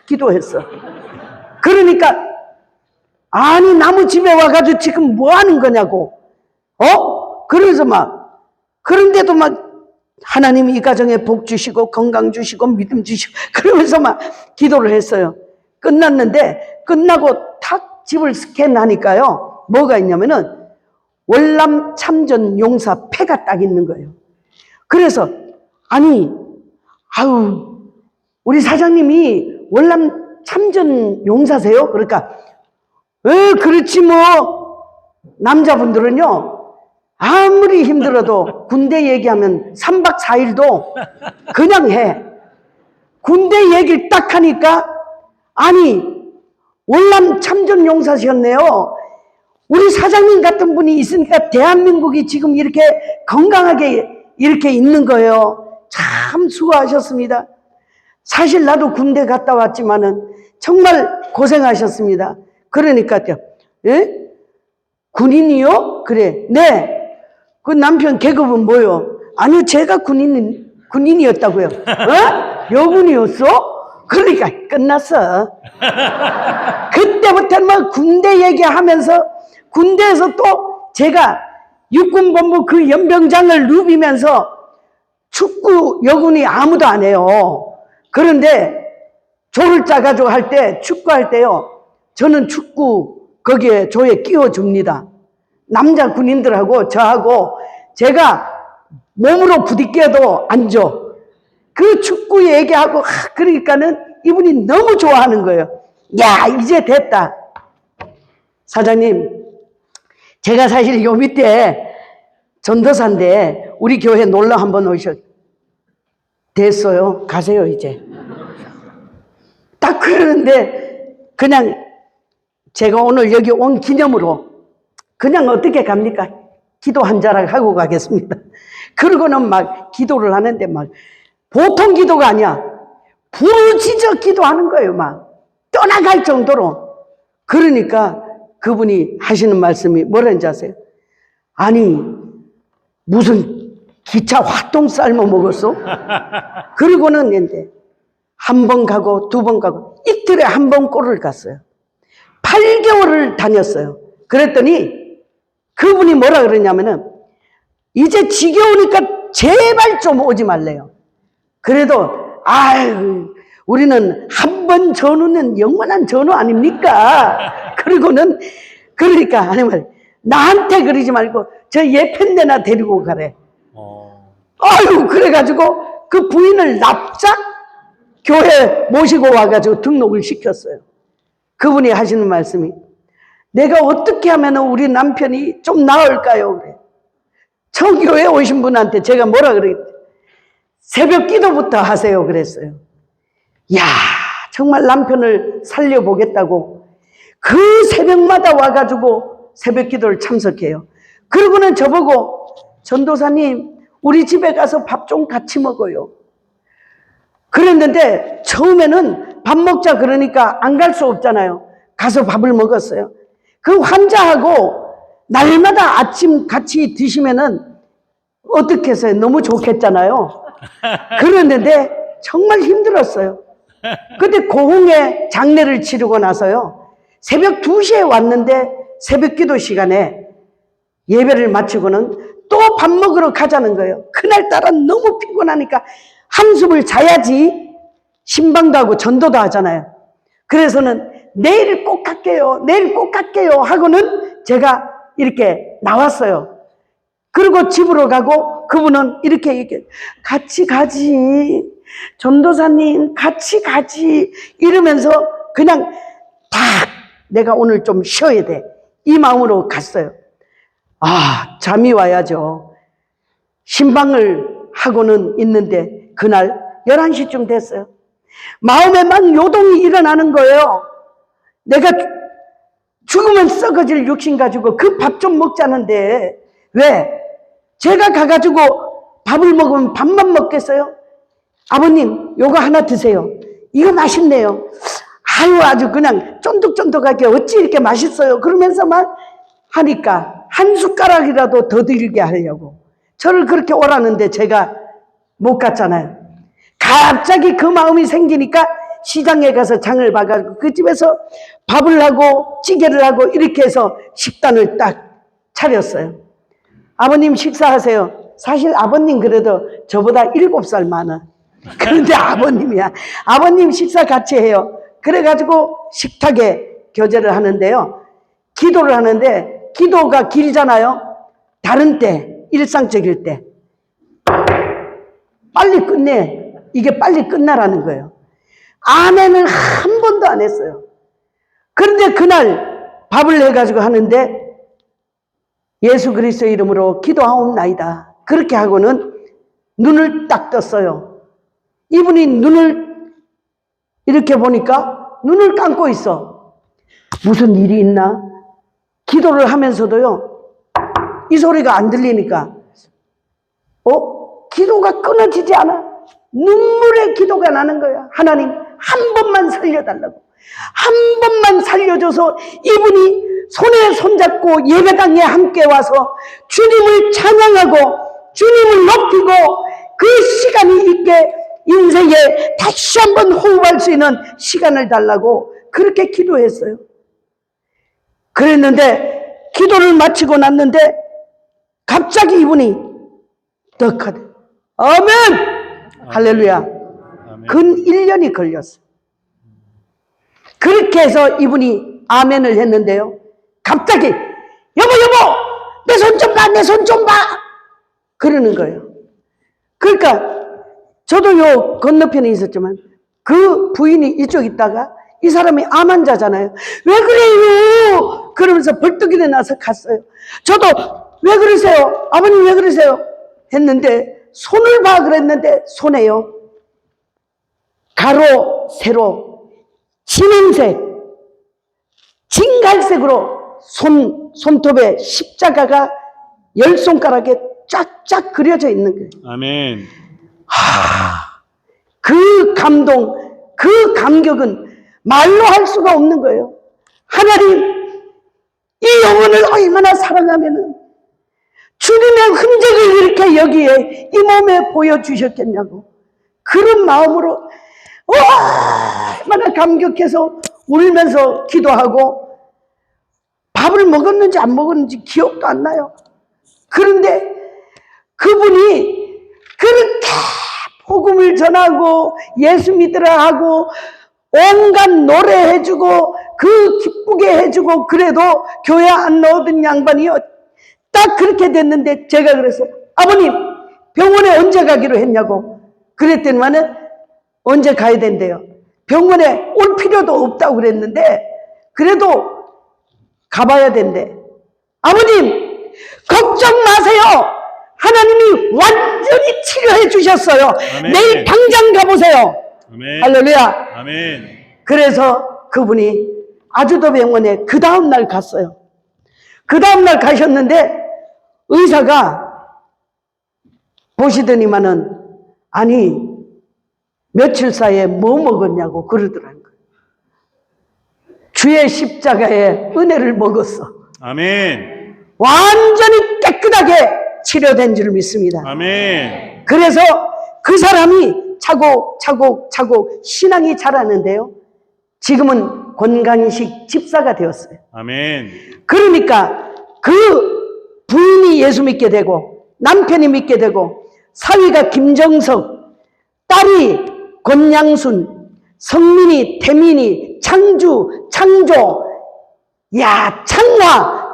기도했어. 그러니까 아니 나무 집에 와가지고 지금 뭐 하는 거냐고. 그러면서 막 그런데도 막 하나님이 이 가정에 복 주시고 건강 주시고 믿음 주시고 그러면서 막 기도를 했어요. 끝났는데 끝나고 탁 집을 스캔하니까요. 뭐가 있냐면은 월남 참전 용사 패가 딱 있는 거예요. 그래서 아니 아유 우리 사장님이 월남 참전 용사세요? 그러니까 그렇지 뭐 남자분들은요 아무리 힘들어도 군대 얘기하면 3박 4일도 그냥 해. 군대 얘기를 딱 하니까 아니 월남 참전 용사셨네요. 우리 사장님 같은 분이 있으니까 대한민국이 지금 이렇게 건강하게 이렇게 있는 거예요. 참 수고하셨습니다. 사실 나도 군대 갔다 왔지만은 정말 고생하셨습니다. 그러니까 예? 군인이요? 그래. 네. 그 남편 계급은 뭐요? 아니요, 제가 군인이었다고요. 여군이었어? 그러니까 끝났어. 그때부터 뭐 군대 얘기하면서 군대에서 또 제가 육군본부 그 연병장을 누비면서 축구 여군이 아무도 안 해요. 그런데 조를 짜가지고 할 때 축구할 때요. 저는 축구 거기에 조에 끼워줍니다. 남자 군인들하고 저하고 제가 몸으로 부딪혀도 안 줘. 그 축구 얘기하고 그러니까는 이분이 너무 좋아하는 거예요. 야 이제 됐다. 사장님 제가 사실 요 밑에 전도사인데 우리 교회 놀러 한번 오셔. 됐어요. 가세요 이제. 딱 그러는데 그냥 제가 오늘 여기 온 기념으로 그냥 어떻게 갑니까? 기도 한 자락 하고 가겠습니다. 그러고는 막 기도를 하는데 막 보통 기도가 아니야. 부르짖어 기도하는 거예요. 막 떠나갈 정도로. 그러니까 그분이 하시는 말씀이 뭐라는지 아세요? 아니 무슨 기차 화똥 삶아 먹었어? 그리고는 이제 한 번 가고 두 번 가고 이틀에 한 번 꼴을 갔어요. 8개월을 다녔어요. 그랬더니 그분이 뭐라 그러냐면은 이제 지겨우니까 제발 좀 오지 말래요. 그래도 아유 우리는 한 번 전우는 영원한 전우 아닙니까? 그리고는 그러니까 하나님 나한테 그러지 말고 저 예편대나 데리고 가래. 아유 그래가지고 그 부인을 납작 교회 모시고 와가지고 등록을 시켰어요. 그분이 하시는 말씀이 내가 어떻게 하면 우리 남편이 좀 나을까요? 그래. 청교회 오신 분한테 제가 뭐라 그랬지? 새벽 기도부터 하세요 그랬어요. 야 정말 남편을 살려보겠다고 그 새벽마다 와가지고 새벽 기도를 참석해요. 그러고는 저보고 전도사님 우리 집에 가서 밥 좀 같이 먹어요. 그랬는데 처음에는 밥 먹자 그러니까 안 갈 수 없잖아요. 가서 밥을 먹었어요. 그 환자하고 날마다 아침 같이 드시면은 어떻게 했어요? 너무 좋겠잖아요. 그랬는데 정말 힘들었어요. 그때 고흥에 장례를 치르고 나서요. 새벽 2시에 왔는데 새벽 기도 시간에 예배를 마치고는 또 밥 먹으러 가자는 거예요. 그날따라 너무 피곤하니까 한숨을 자야지 신방도 하고 전도도 하잖아요. 그래서는 내일 꼭 갈게요. 내일 꼭 갈게요. 하고는 제가 이렇게 나왔어요. 그리고 집으로 가고 그분은 이렇게 같이 가지. 전도사님 같이 가지. 이러면서 그냥 딱 내가 오늘 좀 쉬어야 돼. 이 마음으로 갔어요. 아, 잠이 와야죠. 신방을 하고는 있는데 그날 11시쯤 됐어요. 마음에 막 요동이 일어나는 거예요. 내가 죽으면 썩어질 육신 가지고 그 밥 좀 먹자는데 왜? 제가 가가지고 밥을 먹으면 밥만 먹겠어요? 아버님 요거 하나 드세요. 이거 맛있네요. 아유 아주 그냥 쫀득쫀득하게 어찌 이렇게 맛있어요. 그러면서 막 하니까 한 숟가락이라도 더 드리게 하려고 저를 그렇게 오라는데 제가 못 갔잖아요. 갑자기 그 마음이 생기니까 시장에 가서 장을 봐가지고 그 집에서 밥을 하고 찌개를 하고 이렇게 해서 식단을 딱 차렸어요. 아버님 식사하세요. 사실 아버님 그래도 저보다 7살 많아. 그런데 아버님이야. 아버님 식사 같이 해요. 그래가지고 식탁에 교제를 하는데요. 기도를 하는데 기도가 길잖아요. 다른 때, 일상적일 때 빨리 끝내. 이게 빨리 끝나라는 거예요. 아멘을 한 번도 안 했어요. 그런데 그날 밥을 해가지고 하는데 예수 그리스도의 이름으로 기도하옵나이다. 그렇게 하고는 눈을 딱 떴어요. 이분이 눈을 이렇게 보니까 눈을 감고 있어. 무슨 일이 있나? 기도를 하면서도요. 이 소리가 안 들리니까 기도가 끊어지지 않아. 눈물의 기도가 나는 거야. 하나님 한 번만 살려달라고. 한 번만 살려줘서 이분이 손에 손잡고 예배당에 함께 와서 주님을 찬양하고 주님을 높이고 그 시간이 있게 인생에 다시 한번 호흡할 수 있는 시간을 달라고 그렇게 기도했어요. 그랬는데 기도를 마치고 났는데 갑자기 이분이 덕하대. 아멘! 할렐루야. 아멘. 근 1년이 걸렸어요. 그렇게 해서 이분이 아멘을 했는데요. 갑자기 여보 내 손 좀 봐. 내 손 좀 봐. 그러는 거예요. 그러니까 저도 요 건너편에 있었지만 그 부인이 이쪽 있다가 이 사람이 암 환자잖아요. 왜 그래요? 그러면서 벌떡 일어나서 갔어요. 저도 왜 그러세요? 아버님 왜 그러세요? 했는데 손을 봐 그랬는데 손에요. 가로 세로 진홍색 진갈색으로 손톱에 십자가가 10손가락에 쫙쫙 그려져 있는 거예요. 아멘. 그 감동, 그 감격은 말로 할 수가 없는 거예요. 하나님, 이 영혼을 얼마나 사랑하면은 주님의 흔적을 이렇게 여기에 이 몸에 보여주셨겠냐고. 그런 마음으로 얼마나 감격해서 울면서 기도하고 밥을 먹었는지 안 먹었는지 기억도 안 나요. 그런데 그분이 그렇게 복음을 전하고 예수 믿으라 하고 온갖 노래해주고 그 기쁘게 해주고 그래도 교회 안 넣어둔 양반이요. 딱 그렇게 됐는데 제가 그래서 아버님 병원에 언제 가기로 했냐고 그랬더니만은 언제 가야 된대요. 병원에 올 필요도 없다고 그랬는데 그래도 가봐야 된대. 아버님 걱정 마세요. 하나님이 완전히 치료해 주셨어요. 아멘. 내일 당장 가보세요. 아멘. 할렐루야. 아멘. 그래서 그분이 아주도 병원에 그 다음날 갔어요. 그 다음날 가셨는데 의사가 보시더니만은 아니 며칠 사이에 뭐 먹었냐고 그러더라는 거예요. 주의 십자가에 은혜를 먹었어. 아멘. 완전히 깨끗하게 치료된 줄 믿습니다. 아멘. 그래서 그 사람이 차곡차곡 신앙이 자라는데요. 지금은 권강식 집사가 되었어요. 아멘. 그러니까 그 부인이 예수 믿게 되고 남편이 믿게 되고 사위가 김정석, 딸이 권양순, 성민이, 태민이, 창주, 창조, 야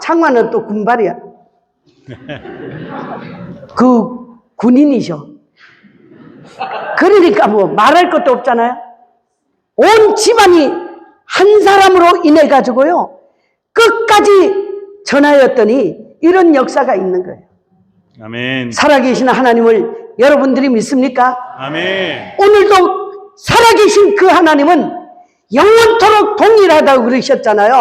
창화는 또 군발이야. 그 군인이셔. 그러니까 뭐 말할 것도 없잖아요. 온 집안이 한 사람으로 인해 가지고요 끝까지 전하였더니 이런 역사가 있는 거예요. 아멘. 살아계신 하나님을 여러분들이 믿습니까? 아멘. 오늘도 살아계신 그 하나님은 영원토록 동일하다고 그러셨잖아요.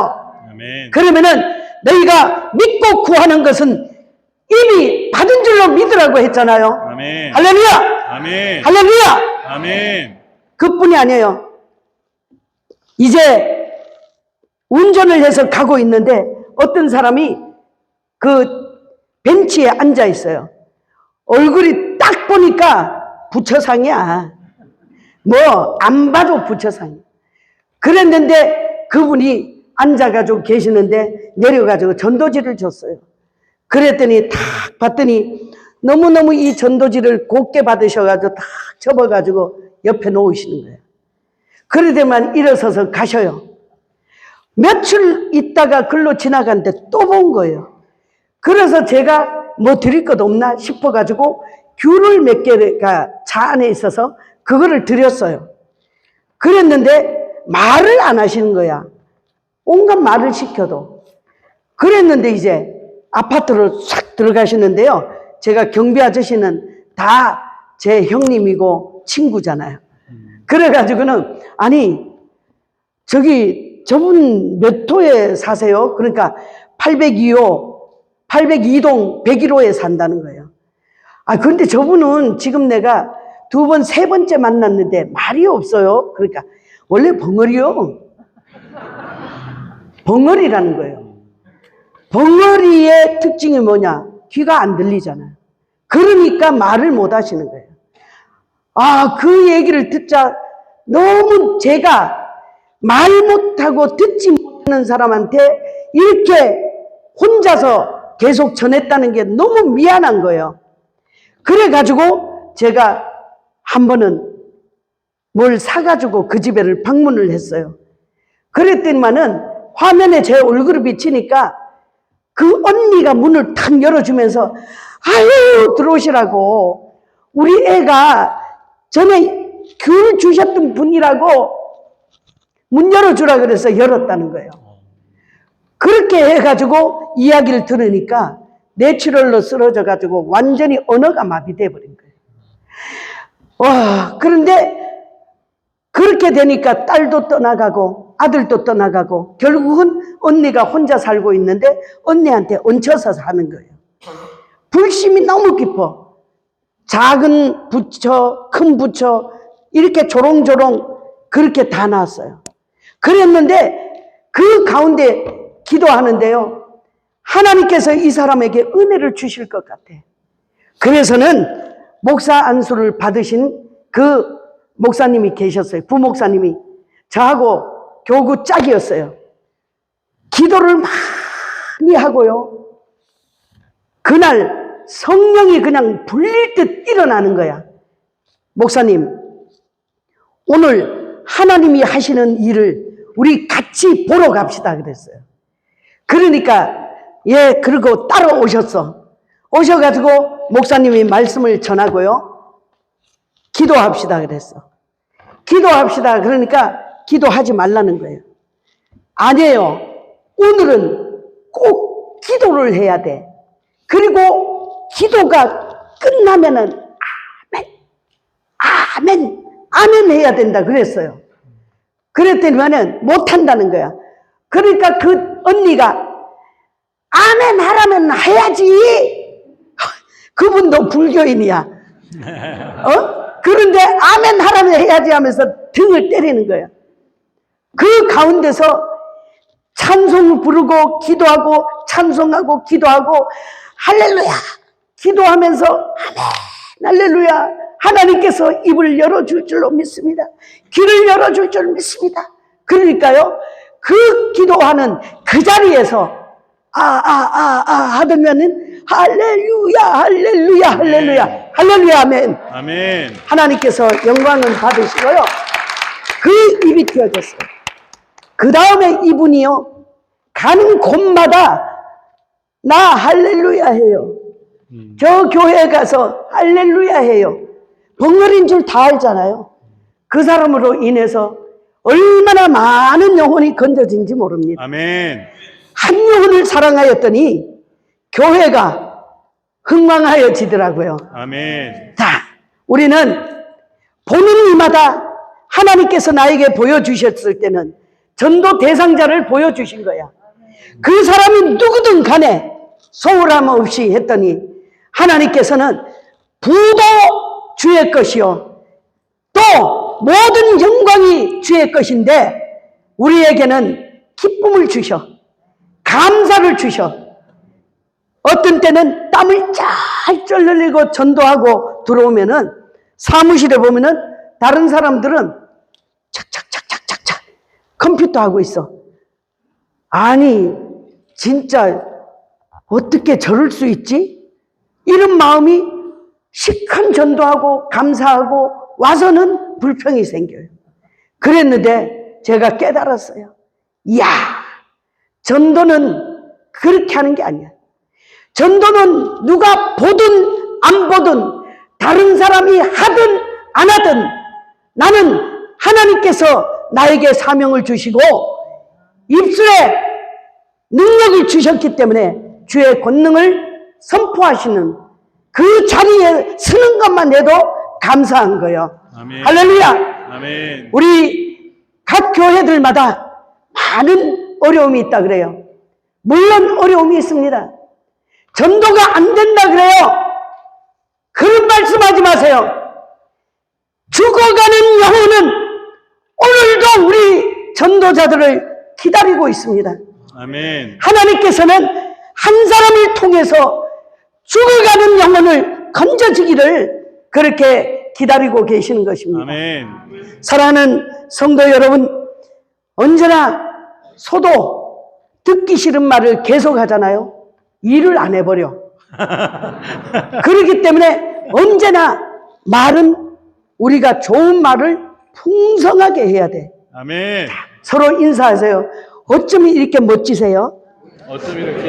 아멘. 그러면은 너희가 믿고 구하는 것은 이미 받은 줄로 믿으라고 했잖아요. 아멘. 할렐루야! 아멘. 할렐루야! 아멘. 그뿐이 아니에요. 이제 운전을 해서 가고 있는데 어떤 사람이 그 벤치에 앉아 있어요. 얼굴이 딱 보니까 부처상이야. 뭐 안 봐도 부처상이야. 그랬는데 그분이 앉아가지고 계시는데 내려가지고 전도지를 줬어요. 그랬더니 탁 봤더니 너무너무 이 전도지를 곱게 받으셔가지고 탁 접어가지고 옆에 놓으시는 거예요. 그러더만 일어서서 가셔요. 며칠 있다가 글로 지나갔는데 또 본 거예요. 그래서 제가 뭐 드릴 것 없나 싶어가지고 귤을 몇 개가 차 안에 있어서 그거를 드렸어요. 그랬는데 말을 안 하시는 거야. 온갖 말을 시켜도. 그랬는데 이제 아파트로 싹 들어가시는데요. 제가 경비 아저씨는 다 제 형님이고 친구잖아요. 그래가지고는 아니 저기 저분 몇 호에 사세요? 그러니까 802호 802동 101호에 산다는 거예요. 아 그런데 저분은 지금 내가 두 번, 세 번째 만났는데 말이 없어요. 그러니까 원래 벙어리요. 벙어리라는 거예요. 벙어리의 특징이 뭐냐? 귀가 안 들리잖아요. 그러니까 말을 못 하시는 거예요. 아, 그 얘기를 듣자 너무 제가 말 못하고 듣지 못하는 사람한테 이렇게 혼자서 계속 전했다는 게 너무 미안한 거예요. 그래가지고 제가 한 번은 뭘 사가지고 그 집에를 방문을 했어요. 그랬더니만은 화면에 제 얼굴을 비치니까 그 언니가 문을 탁 열어주면서 아유 들어오시라고 우리 애가 전에 귤 주셨던 분이라고 문 열어주라 그래서 열었다는 거예요. 그렇게 해가지고 이야기를 들으니까 뇌출혈로 쓰러져가지고 완전히 언어가 마비돼 버린 거예요. 와, 그런데 그렇게 되니까 딸도 떠나가고 아들도 떠나가고 결국은 언니가 혼자 살고 있는데 언니한테 얹혀서 사는 거예요. 불심이 너무 깊어. 작은 부처, 큰 부처 이렇게 조롱조롱 그렇게 다 나왔어요. 그랬는데 그 가운데 기도하는데요. 하나님께서 이 사람에게 은혜를 주실 것 같아. 그래서는 목사 안수를 받으신 그 목사님이 계셨어요. 부목사님이 저하고 교구 짝이었어요. 기도를 많이 하고요. 그날 성령이 그냥 불릴 듯 일어나는 거야. 목사님, 오늘 하나님이 하시는 일을 우리 같이 보러 갑시다 그랬어요. 그러니까 그리고 따라오셨어. 오셔가지고 목사님이 말씀을 전하고요. 기도합시다 그랬어. 기도합시다. 그러니까 기도하지 말라는 거예요. 아니에요. 오늘은 꼭 기도를 해야 돼. 그리고 기도가 끝나면은 아멘, 아멘 해야 된다 그랬어요. 그랬더니만은 못한다는 거야. 그러니까 그 언니가 아멘 하라면 해야지. 그분도 불교인이야. 그런데 아멘 하라면 해야지 하면서 등을 때리는 거야. 그 가운데서 찬송을 부르고 기도하고 찬송하고 기도하고 할렐루야 기도하면서 아멘 할렐루야 하나님께서 입을 열어줄 줄로 믿습니다. 귀를 열어줄 줄 믿습니다. 그러니까요 그 기도하는 그 자리에서 하더면은 할렐루야 할렐루야 할렐루야 할렐루야 아멘. 아멘. 하나님께서 영광을 받으시고요. 그 입이 튀어졌어요. 그 다음에 이분이요 가는 곳마다 나 할렐루야 해요. 저 교회에 가서 할렐루야 해요. 벙어리인 줄 다 알잖아요. 그 사람으로 인해서 얼마나 많은 영혼이 건져진지 모릅니다. 아멘. 한 영혼을 사랑하였더니 교회가 흥망하여지더라고요. 아멘. 자, 우리는 보는 이마다 하나님께서 나에게 보여주셨을 때는 전도 대상자를 보여주신 거야. 그 사람이 누구든 간에 소홀함 없이 했더니 하나님께서는 부도 주의 것이요 또 모든 영광이 주의 것인데 우리에게는 기쁨을 주셔 감사를 주셔. 어떤 때는 땀을 짤짤 흘리고 전도하고 들어오면은 사무실에 보면은 다른 사람들은 착착착착착착 컴퓨터 하고 있어. 아니 진짜 어떻게 저럴 수 있지? 이런 마음이 시큰 전도하고 감사하고 와서는 불평이 생겨요. 그랬는데 제가 깨달았어요. 이야 전도는 그렇게 하는 게 아니야. 전도는 누가 보든 안 보든 다른 사람이 하든 안 하든 나는 하나님께서 나에게 사명을 주시고 입술에 능력을 주셨기 때문에 주의 권능을 선포하시는 그 자리에 서는 것만 해도 감사한 거예요. 아멘. 할렐루야. 아멘. 우리 각 교회들마다 많은 어려움이 있다 그래요. 물론 어려움이 있습니다. 전도가 안 된다 그래요. 그런 말씀하지 마세요. 죽어가는 영혼은 오늘도 우리 전도자들을 기다리고 있습니다. 아멘. 하나님께서는 한 사람을 통해서 죽어가는 영혼을 건져주기를 그렇게 기다리고 계시는 것입니다. 아멘. 사랑하는 성도 여러분, 언제나 소도 듣기 싫은 말을 계속 하잖아요. 일을 안 해버려. 그렇기 때문에 언제나 말은 우리가 좋은 말을 풍성하게 해야 돼. 아멘. 서로 인사하세요. 어쩜 이렇게 멋지세요? 어쩜 이렇게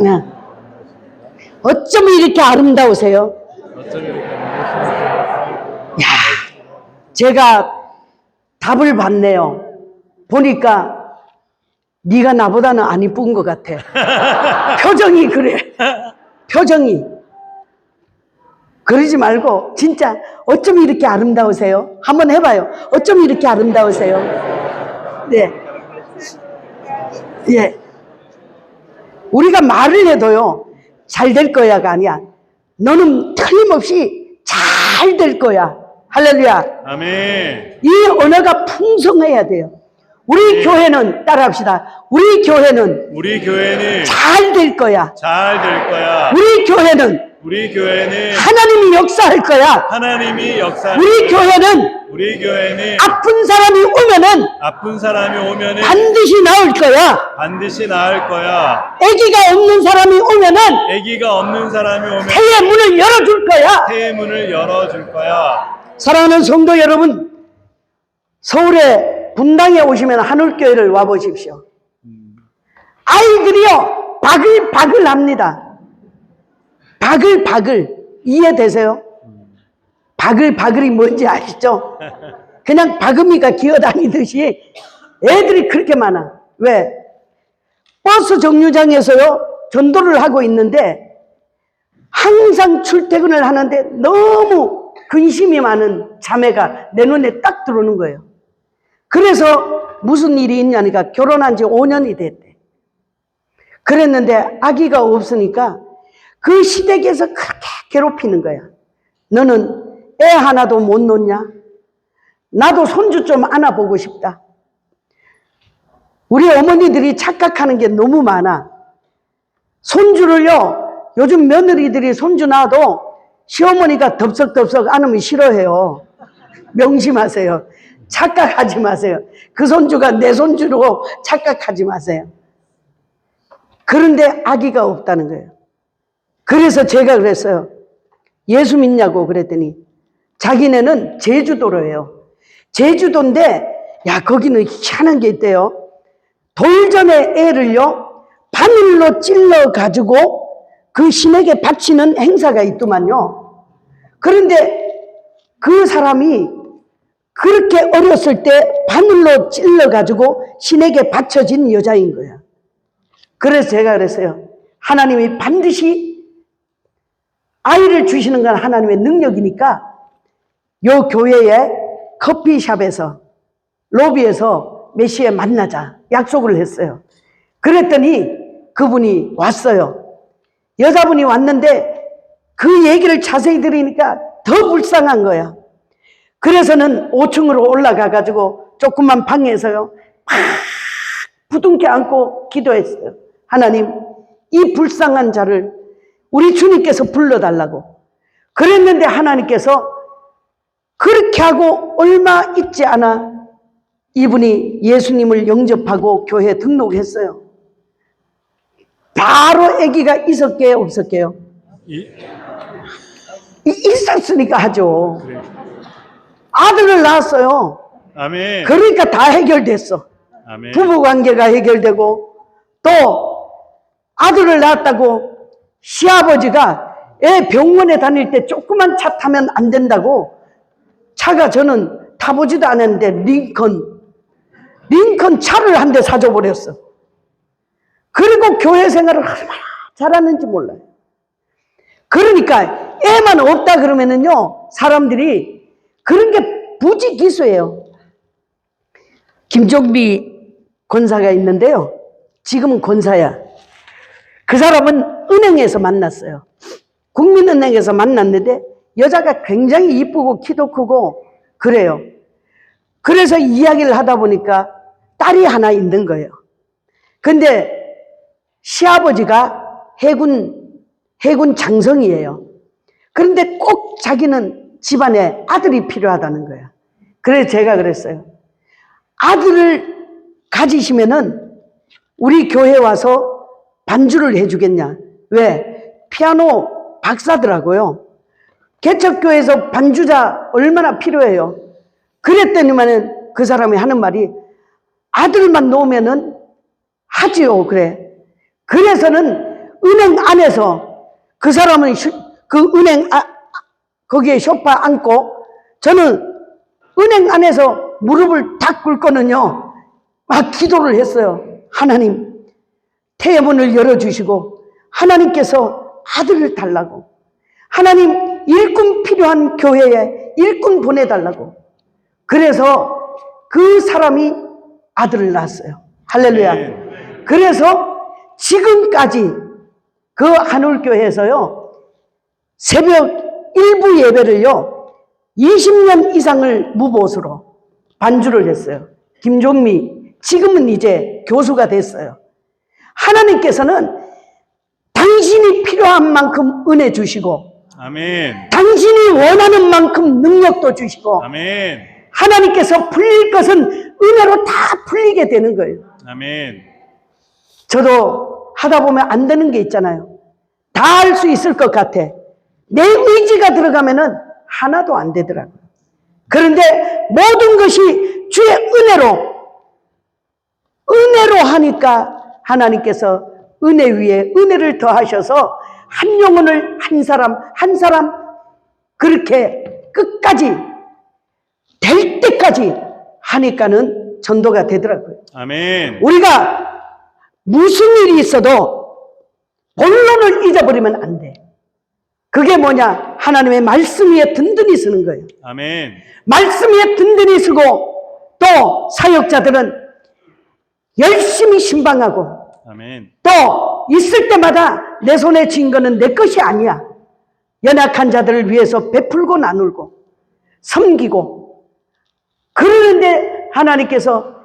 네. 어쩜 이렇게 아름다우세요? 어쩜 이렇게 야, 제가 답을 받네요. 보니까 네가 나보다는 안 이쁜 것 같아. 표정이 그래. 표정이. 그러지 말고 진짜 어쩜 이렇게 아름다우세요? 한번 해봐요. 어쩜 이렇게 아름다우세요? 네. 예. 우리가 말을 해도요. 잘 될 거야가 아니야. 너는 틀림없이 잘 될 거야. 할렐루야. 아멘. 이 언어가 풍성해야 돼요. 우리 교회는 따라합시다. 우리 교회는 우리 교회는 잘 될 거야. 잘 될 거야. 우리 교회는 우리 교회는 하나님이 역사할 거야. 하나님이 역사할 우리 거예요. 교회는 우리 교회는 아픈 사람이 오면은 아픈 사람이 오면은 반드시 나을 거야. 반드시 나을 거야. 아기가 없는 사람이 오면은 아기가 없는 사람이 오면 태의 문을 열어줄 거야. 태의 문을 열어줄 거야. 사랑하는 성도 여러분, 서울에 분당에 오시면 하늘교회를 와보십시오. 아이들이요 바글바글 합니다. 바글바글. 이해되세요? 바글바글이 뭔지 아시죠? 그냥 바금이가 기어다니듯이 애들이 그렇게 많아. 왜? 버스 정류장에서요 전도를 하고 있는데 항상 출퇴근을 하는데 너무 근심이 많은 자매가 내 눈에 딱 들어오는 거예요. 그래서 무슨 일이 있냐니까 결혼한 지 5년이 됐대. 그랬는데 아기가 없으니까 그 시댁에서 그렇게 괴롭히는 거야. 너는 애 하나도 못 놓냐? 나도 손주 좀 안아보고 싶다. 우리 어머니들이 착각하는 게 너무 많아. 손주를요, 요즘 며느리들이 손주 낳아도 시어머니가 덥석덥석 안으면 싫어해요. 명심하세요. 착각하지 마세요. 그 손주가 내 손주로 착각하지 마세요. 그런데 아기가 없다는 거예요. 그래서 제가 그랬어요. 예수 믿냐고 그랬더니 자기네는 제주도로 해요. 제주도인데 야 거기는 희한한 게 있대요. 돌전에 애를요 바늘로 찔러 가지고 그 신에게 바치는 행사가 있더만요. 그런데 그 사람이 그렇게 어렸을 때 바늘로 찔러 가지고 신에게 바쳐진 여자인 거야. 그래서 제가 그랬어요. 하나님이 반드시 아이를 주시는 건 하나님의 능력이니까 요 교회의 커피숍에서 로비에서 몇 시에 만나자 약속을 했어요. 그랬더니 그분이 왔어요. 여자분이 왔는데 그 얘기를 자세히 들으니까 더 불쌍한 거야. 그래서는 5층으로 올라가 가지고 조그만 방에서요 막 부둥켜 안고 기도했어요. 하나님, 이 불쌍한 자를 우리 주님께서 불러달라고. 그랬는데 하나님께서 그렇게 하고 얼마 있지 않아 이분이 예수님을 영접하고 교회에 등록했어요. 바로 아기가 있었게요, 없었게요? 있었으니까 하죠. 그래. 아들을 낳았어요. 아멘. 그러니까 다 해결됐어. 아멘. 부부관계가 해결되고 또 아들을 낳았다고 시아버지가 애 병원에 다닐 때 조그만 차 타면 안 된다고 차가 저는 타보지도 않았는데 링컨 차를 한 대 사줘 버렸어. 그리고 교회 생활을 얼마나 잘하는지 몰라요. 그러니까 애만 없다 그러면은요 사람들이 그런 게 부지기수예요. 김종비 권사가 있는데요. 지금은 권사야. 그 사람은 은행에서 만났어요. 국민은행에서 만났는데 여자가 굉장히 이쁘고 키도 크고 그래요. 그래서 이야기를 하다 보니까 딸이 하나 있는 거예요. 근데 시아버지가 해군 장성이에요. 그런데 꼭 자기는 집안에 아들이 필요하다는 거야. 그래서 제가 그랬어요. 아들을 가지시면은 우리 교회에 와서 반주를 해주겠냐. 왜? 피아노 박사더라고요. 개척교회에서 반주자 얼마나 필요해요. 그랬더니만은 그 사람이 하는 말이 아들만 놓으면은 하지요. 그래. 그래서는 은행 안에서 그 사람은 그 은행 거기에 소파 앉고 저는 은행 안에서 무릎을 탁 꿇고는요 막 기도를 했어요. 하나님 태의 문을 열어주시고 하나님께서 아들을 달라고, 하나님 일꾼 필요한 교회에 일꾼 보내달라고. 그래서 그 사람이 아들을 낳았어요. 할렐루야. 그래서 지금까지 그 한울교회에서요 새벽 일부 예배를요 20년 이상을 무보수로 반주를 했어요. 김종미 지금은 이제 교수가 됐어요. 하나님께서는 당신이 필요한 만큼 은혜 주시고 아멘. 당신이 원하는 만큼 능력도 주시고 아멘. 하나님께서 풀릴 것은 은혜로 다 풀리게 되는 거예요. 아멘. 저도 하다 보면 안 되는 게 있잖아요. 다 할 수 있을 것 같아. 내 의지가 들어가면은 하나도 안 되더라고요. 그런데 모든 것이 주의 은혜로 하니까 하나님께서 은혜 위에 은혜를 더하셔서 한 영혼을 한 사람 그렇게 끝까지 될 때까지 하니까는 전도가 되더라고요. 아멘. 우리가 무슨 일이 있어도 본론을 잊어버리면 안 돼. 그게 뭐냐? 하나님의 말씀 위에 든든히 서는 거예요. 아멘. 말씀 위에 든든히 서고 또 사역자들은 열심히 신방하고 아멘. 또 있을 때마다 내 손에 쥔 거는 내 것이 아니야. 연약한 자들을 위해서 베풀고 나누고 섬기고 그러는데 하나님께서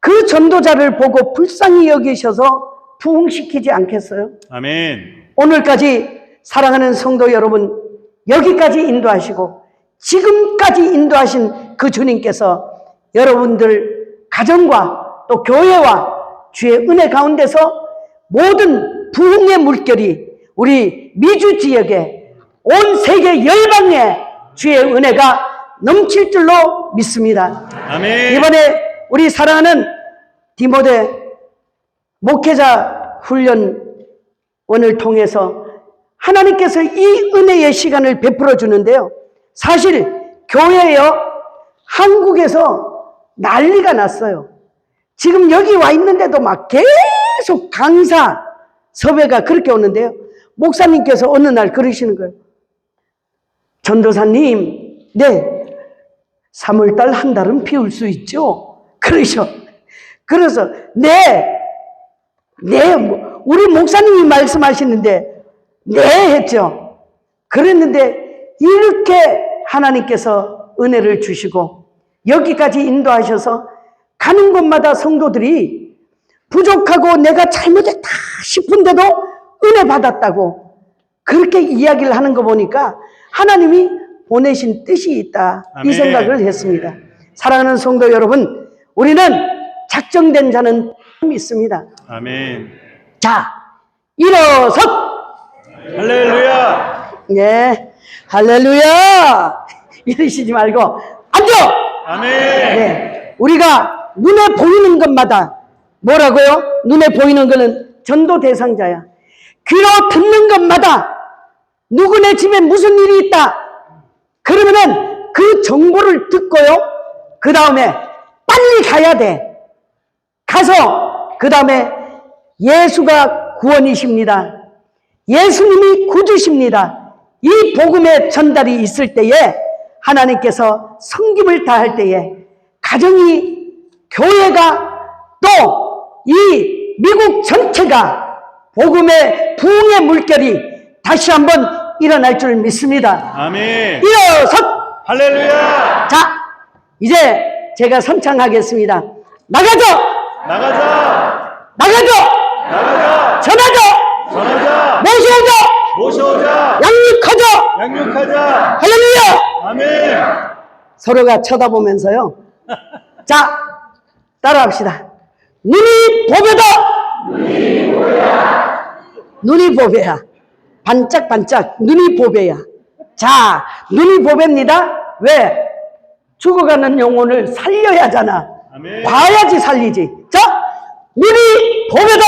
그 전도자를 보고 불쌍히 여기셔서 부흥시키지 않겠어요? 아멘. 오늘까지 사랑하는 성도 여러분, 여기까지 인도하시고 지금까지 인도하신 그 주님께서 여러분들 가정과 또 교회와 주의 은혜 가운데서 모든 부흥의 물결이 우리 미주 지역에 온 세계 열방에 주의 은혜가 넘칠 줄로 믿습니다. 아멘. 이번에 우리 사랑하는 디모데 목회자 훈련원을 통해서 하나님께서 이 은혜의 시간을 베풀어 주는데요. 사실 교회요, 한국에서 난리가 났어요. 지금 여기 와 있는데도 막 계속 강사 섭외가 그렇게 오는데요. 목사님께서 어느 날 그러시는 거예요. 전도사님, 네, 3월달 한 달은 피울 수 있죠? 그러셔. 그래서 우리 목사님이 말씀하시는데 네 했죠. 그랬는데 이렇게 하나님께서 은혜를 주시고 여기까지 인도하셔서 가는 곳마다 성도들이 부족하고 내가 잘못했다 싶은데도 은혜 받았다고 그렇게 이야기를 하는 거 보니까 하나님이 보내신 뜻이 있다. 아멘. 이 생각을 했습니다. 사랑하는 성도 여러분, 우리는 작정된 자는 있습니다. 아멘. 자, 일어서! 할렐루야. 예, 할렐루야! 이러시지 말고 앉아! 아멘. 네, 우리가 눈에 보이는 것마다 뭐라고요? 눈에 보이는 거는 전도 대상자야. 귀로 듣는 것마다 누구네 집에 무슨 일이 있다. 그러면은 그 정보를 듣고요. 그 다음에 빨리 가야 돼. 가서 그 다음에 예수가 구원이십니다. 예수님이 구주십니다. 이 복음의 전달이 있을 때에 하나님께서 섬김을 다할 때에 가정이, 교회가 또 이 미국 전체가 복음의 부흥의 물결이 다시 한번 일어날 줄 믿습니다. 아멘. 일어서! 할렐루야. 자, 이제 제가 선창하겠습니다. 나가죠! 나가자. 나가죠! 나가자. 전하죠! 전하자. 모셔오죠! 모셔오자. 양육하죠! 양육하자. 할렐루야! 아멘. 서로가 쳐다보면서요. 자, 따라합시다. 눈이 보배다! 눈이 보배야. 반짝반짝 눈이 보배야. 자, 눈이 보배입니다. 왜? 죽어가는 영혼을 살려야 하잖아. 아멘. 봐야지 살리지. 자, 눈이 보배다!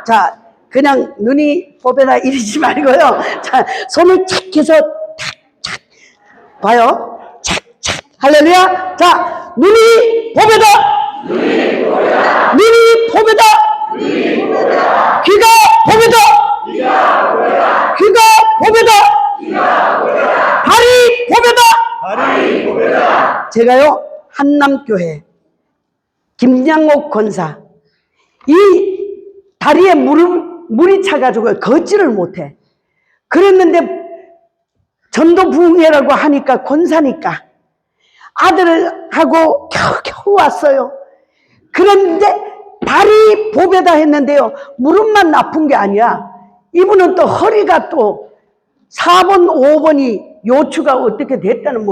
자, 그냥 눈이 보배다 이러지 말고요. 자, 손을 착 해서 탁착 봐요. 착착 할렐루야. 자, 눈이 보배다! 눈이 보배다! 귀가 보배다! 귀가 보배다! 발이 보배다! 발이 보배다. 제가요, 한남교회 김양옥 권사, 이 다리에 물이 차가지고 걷지를 못해. 그랬는데 전도 부흥회라고 하니까 권사니까 아들하고 겨우 왔어요. 그런데 발이 보배다 했는데요. 무릎만 나쁜 게 아니야. 이분은 또 허리가 또 4번, 5번이 요추가 어떻게 됐다는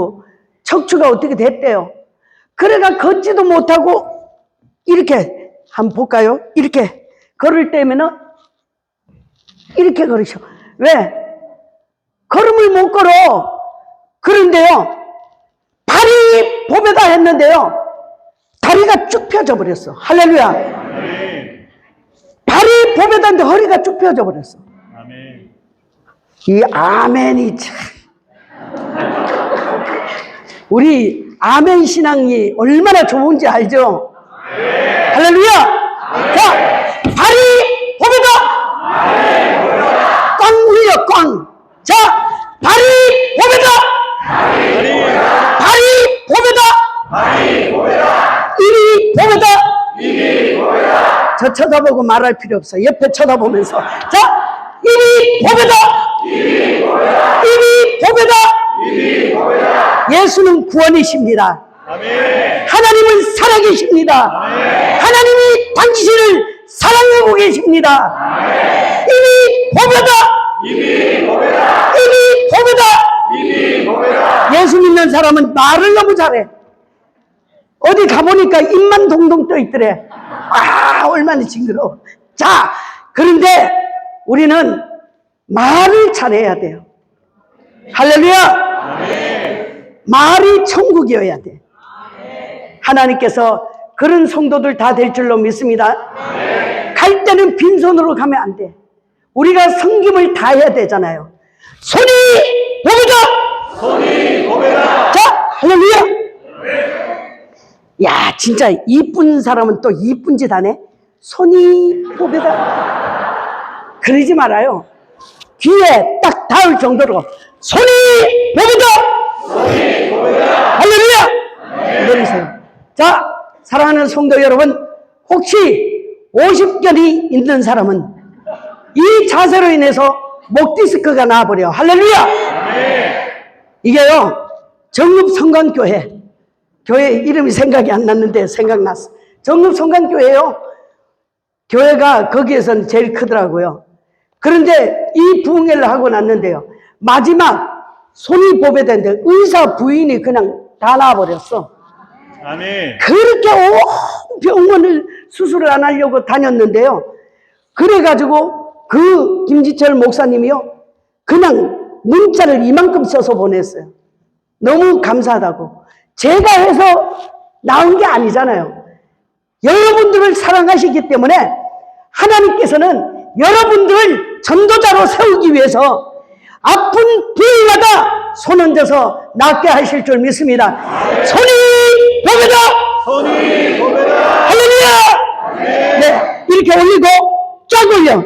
척추가 어떻게 됐대요. 그래가 걷지도 못하고 이렇게 한번 볼까요? 이렇게 걸을 때면은 이렇게 걸으셔. 왜? 걸음을 못 걸어. 그런데요, 발이 보배다 했는데요, 다리가 쭉 펴져 버렸어. 할렐루야. 아멘. 발이 보배다 했는데 허리가 쭉 펴져 버렸어. 아멘. 이 아멘이 참. 우리 아멘 신앙이 얼마나 좋은지 알죠? 네. 할렐루야! 네. 자, 발이 보배다! 꽝 울려, 꽝! 자, 발이 보배다! 발이 보배다! 입이 보배다! 저 쳐다보고 말할 필요 없어. 옆에 쳐다보면서. 자, 입이 보배다! 입이 보배다! 예수는 구원이십니다. 아멘. 하나님은 살아계십니다. 아멘. 하나님이 당신을 사랑하고 계십니다. 아멘. 입이 입이 보배다. 예수 믿는 사람은 말을 너무 잘해. 어디 가보니까 입만 동동 떠 있더래. 아, 얼마나 징그러워. 자, 그런데 우리는 말을 잘해야 돼요. 할렐루야! 말이 천국이어야 돼. 하나님께서 그런 성도들 다 될 줄로 믿습니다. 갈 때는 빈손으로 가면 안 돼. 우리가 섬김을 다 해야 되잖아요. 손이 보배다! 자, 할렐루야! 야, 진짜 이쁜 사람은 또 이쁜 짓 하네. 손이 보배다. 그러지 말아요. 귀에 딱 닿을 정도로 손이 보배다! 할렐루야! 내리세요. 자, 사랑하는 성도 여러분, 혹시 50견이 있는 사람은 이 자세로 인해서 목 디스크가 나와버려. 할렐루야! 이게요, 정읍성관교회. 교회 이름이 생각이 안 났는데 생각났어. 정읍성관교회요. 교회가 거기에서는 제일 크더라고요. 그런데 이 부흥회를 하고 났는데요, 마지막 손이 보배된데 의사 부인이 그냥 다 나와버렸어. 아멘. 그렇게 온 병원을 수술을 안 하려고 다녔는데요, 그래가지고 그 김지철 목사님이요, 그냥 문자를 이만큼 써서 보냈어요. 너무 감사하다고. 제가 해서 나온 게 아니잖아요. 여러분들을 사랑하시기 때문에 하나님께서는 여러분들을 전도자로 세우기 위해서 아픈 부위마다 손 얹어서 낫게 하실 줄 믿습니다. 손이 보배다! 할렐루야! 네, 이렇게 올리고 쫙 올려.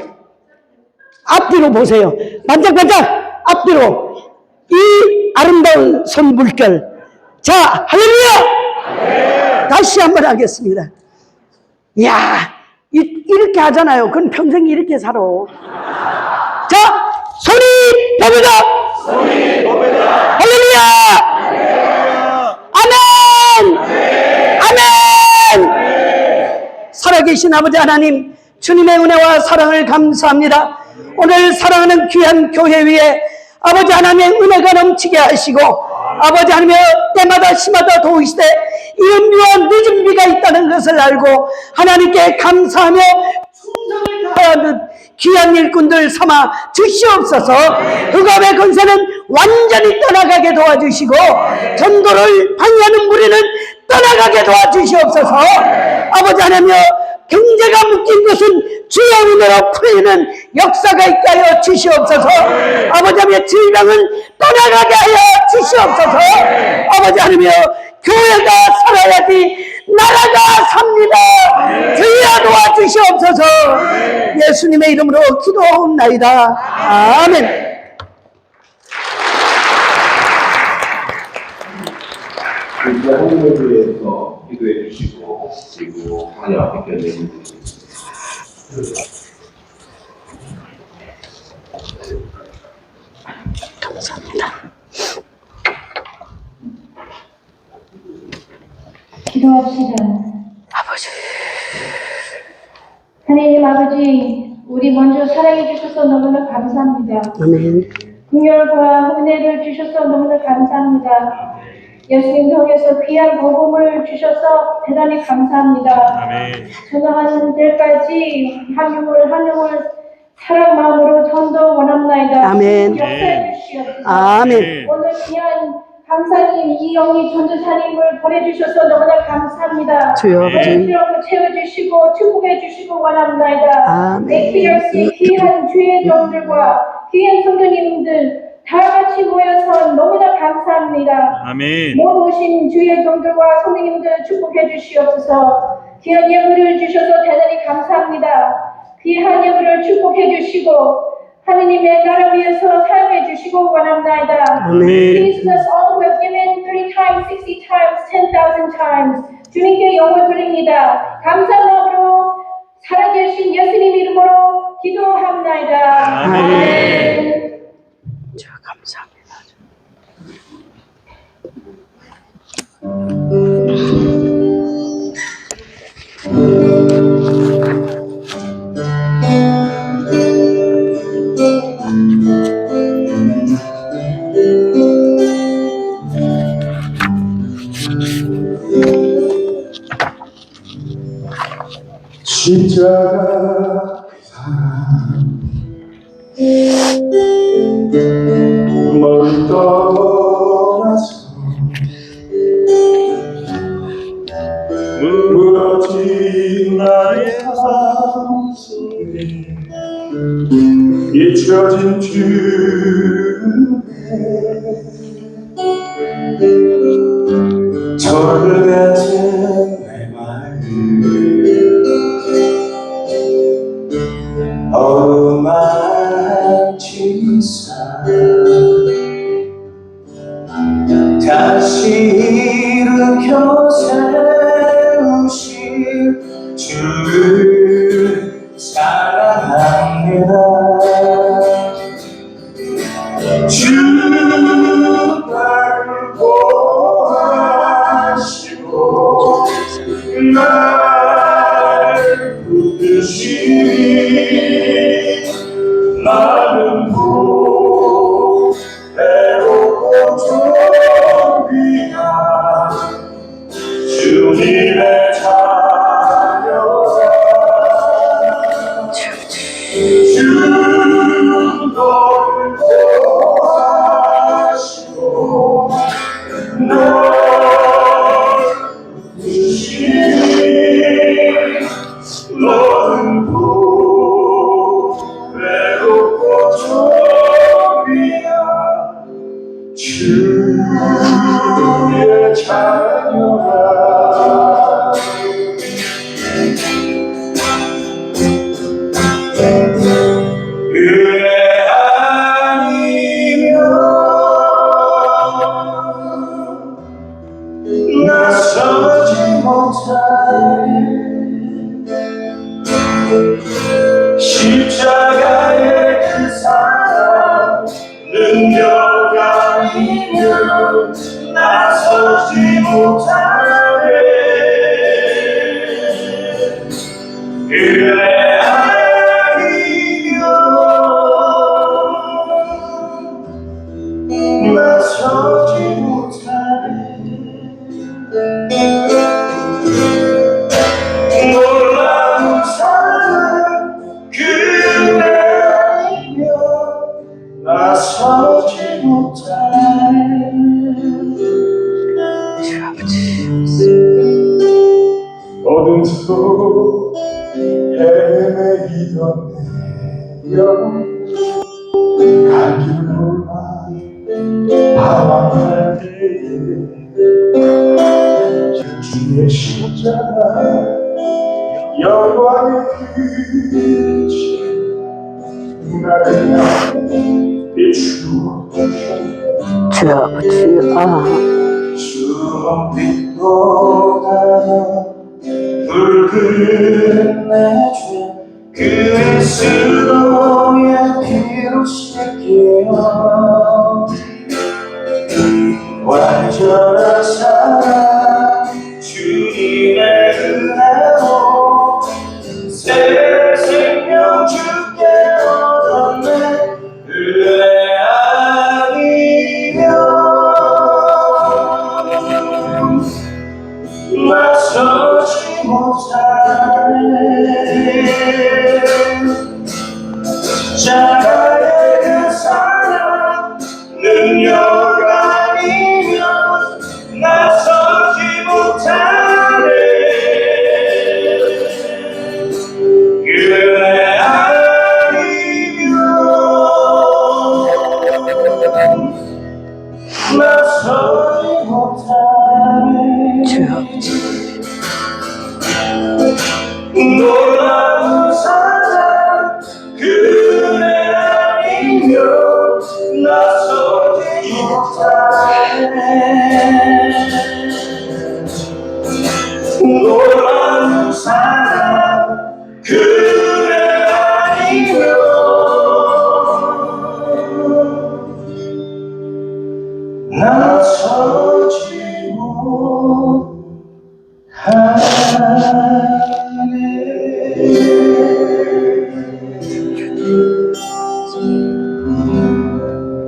앞뒤로 보세요. 반짝반짝 앞뒤로. 이 아름다운 손 물결. 자, 할렐루야! 다시 한번 하겠습니다. 이야, 이렇게 하잖아요. 그건 평생 이렇게 살아. 자, 손이 보배다! 할렐루야! 아멘! 아멘! 살아계신 아버지 하나님, 주님의 은혜와 사랑을 감사합니다. 오늘 사랑하는 귀한 교회 위에 아버지 하나님의 은혜가 넘치게 하시고, 아버지 하나님의 때마다 시마다 도우시되 이런 묘한 늦은 비가 있다는 것을 알고 하나님께 감사하며 충성을 다하는 귀한 일꾼들 삼아 주시옵소서. 흑암의 권세는 완전히 떠나가게 도와주시고 전도를 방해하는 무리는 떠나가게 도와주시옵소서. 아버지 하나님, 경제가 묶인 것은 주의 은혜로 풀리는 역사가 있게 하여 주시옵소서. 아버지 하나님, 질병을 떠나가게 하여 주시옵소서. 아버지 하나님, 교회가 살아야지 나라가 삽니다. 주여 도와주시옵소서. 예수님의 이름으로 기도하옵나이다. 아멘. 하나님을 위해서 기도해 주시고, 그리고 하나님 앞에 내리는 감사합니다. 기도합시다. 아버지, 하나님 아버지, 우리 먼저 사랑해 주셔서 너무나 감사합니다. 아멘. 긍휼과 은혜를 주셔서 너무나 감사합니다. 예수님 통해서 귀한 복음을 주셔서 대단히 감사합니다. 아멘. 전화하는 데까지 한 영을 사랑 마음으로 전도 원합나이다. 아멘. 역사해 주시옵소서. 아멘. 오늘 귀한 강사님 이영희 전도사님을 보내주셔서 너무나 감사합니다. 주여 아버지. 은혜로 채워주시고 축복해 주시고 원합나이다. 아멘. APRC 귀한 주의 종들과 귀한 성도님들 다 같이 모여서 너무나 감사합니다. 아멘. 모두 오신 주의 종들과 성도님들 축복해 주시옵소서. 귀한 예물을 주셔서 대단히 감사합니다. 귀한 예물을 축복해 주시고 하느님의 나라 위해서 사용해 주시고 원합나이다. 아멘. Please bless all who have given 3 times, 60 times, 10,000 times. 주님께 영광 드립니다. 감사 마음으로 살아계신 예수님 이름으로 기도합나이다. 아멘. 자, 감사합니다. 십자가 멀리 떠나서 무너진 나의 삶 속에 잊혀진 주의 철 같은 내 마음 어루만치사 다시 일으켜 세우실 주를 사랑합니다. 주 나를 보호하시고 나를 붙드시니 나는 외롭고 존귀한 주님의 자녀라. 주 너를 보호하시고 널 주시니 너는 외롭고 존귀한 주의 자녀라. 은혜 아니면 나서지 못하네. 십자가의 그 사랑 능력 아니면 나서지 못하네. 은혜 아니면 나서지 못하네. 놀라운 사랑 그대 아니면 나서지 못하네. 어둠 속 헤매이던 내 영혼 갈 길을 몰라 방황할 때에 주의 십자가 영광의 빛이 나를 향해 비추어 주 아버지. 주홍빛보다 붉은 내 죄 그 예수의 피로 씻기어 완전한 사랑 주님의 은혜로 나서지 못하네. 주여. 놀라운 사랑 그대 아니면 나서지 못하네. 놀라운 사랑 그대 아니면 나서지 못하네.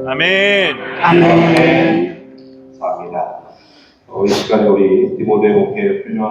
아멘. 아멘. 감사합니다. 이 시간에 우리 디모데 목회 훌륭한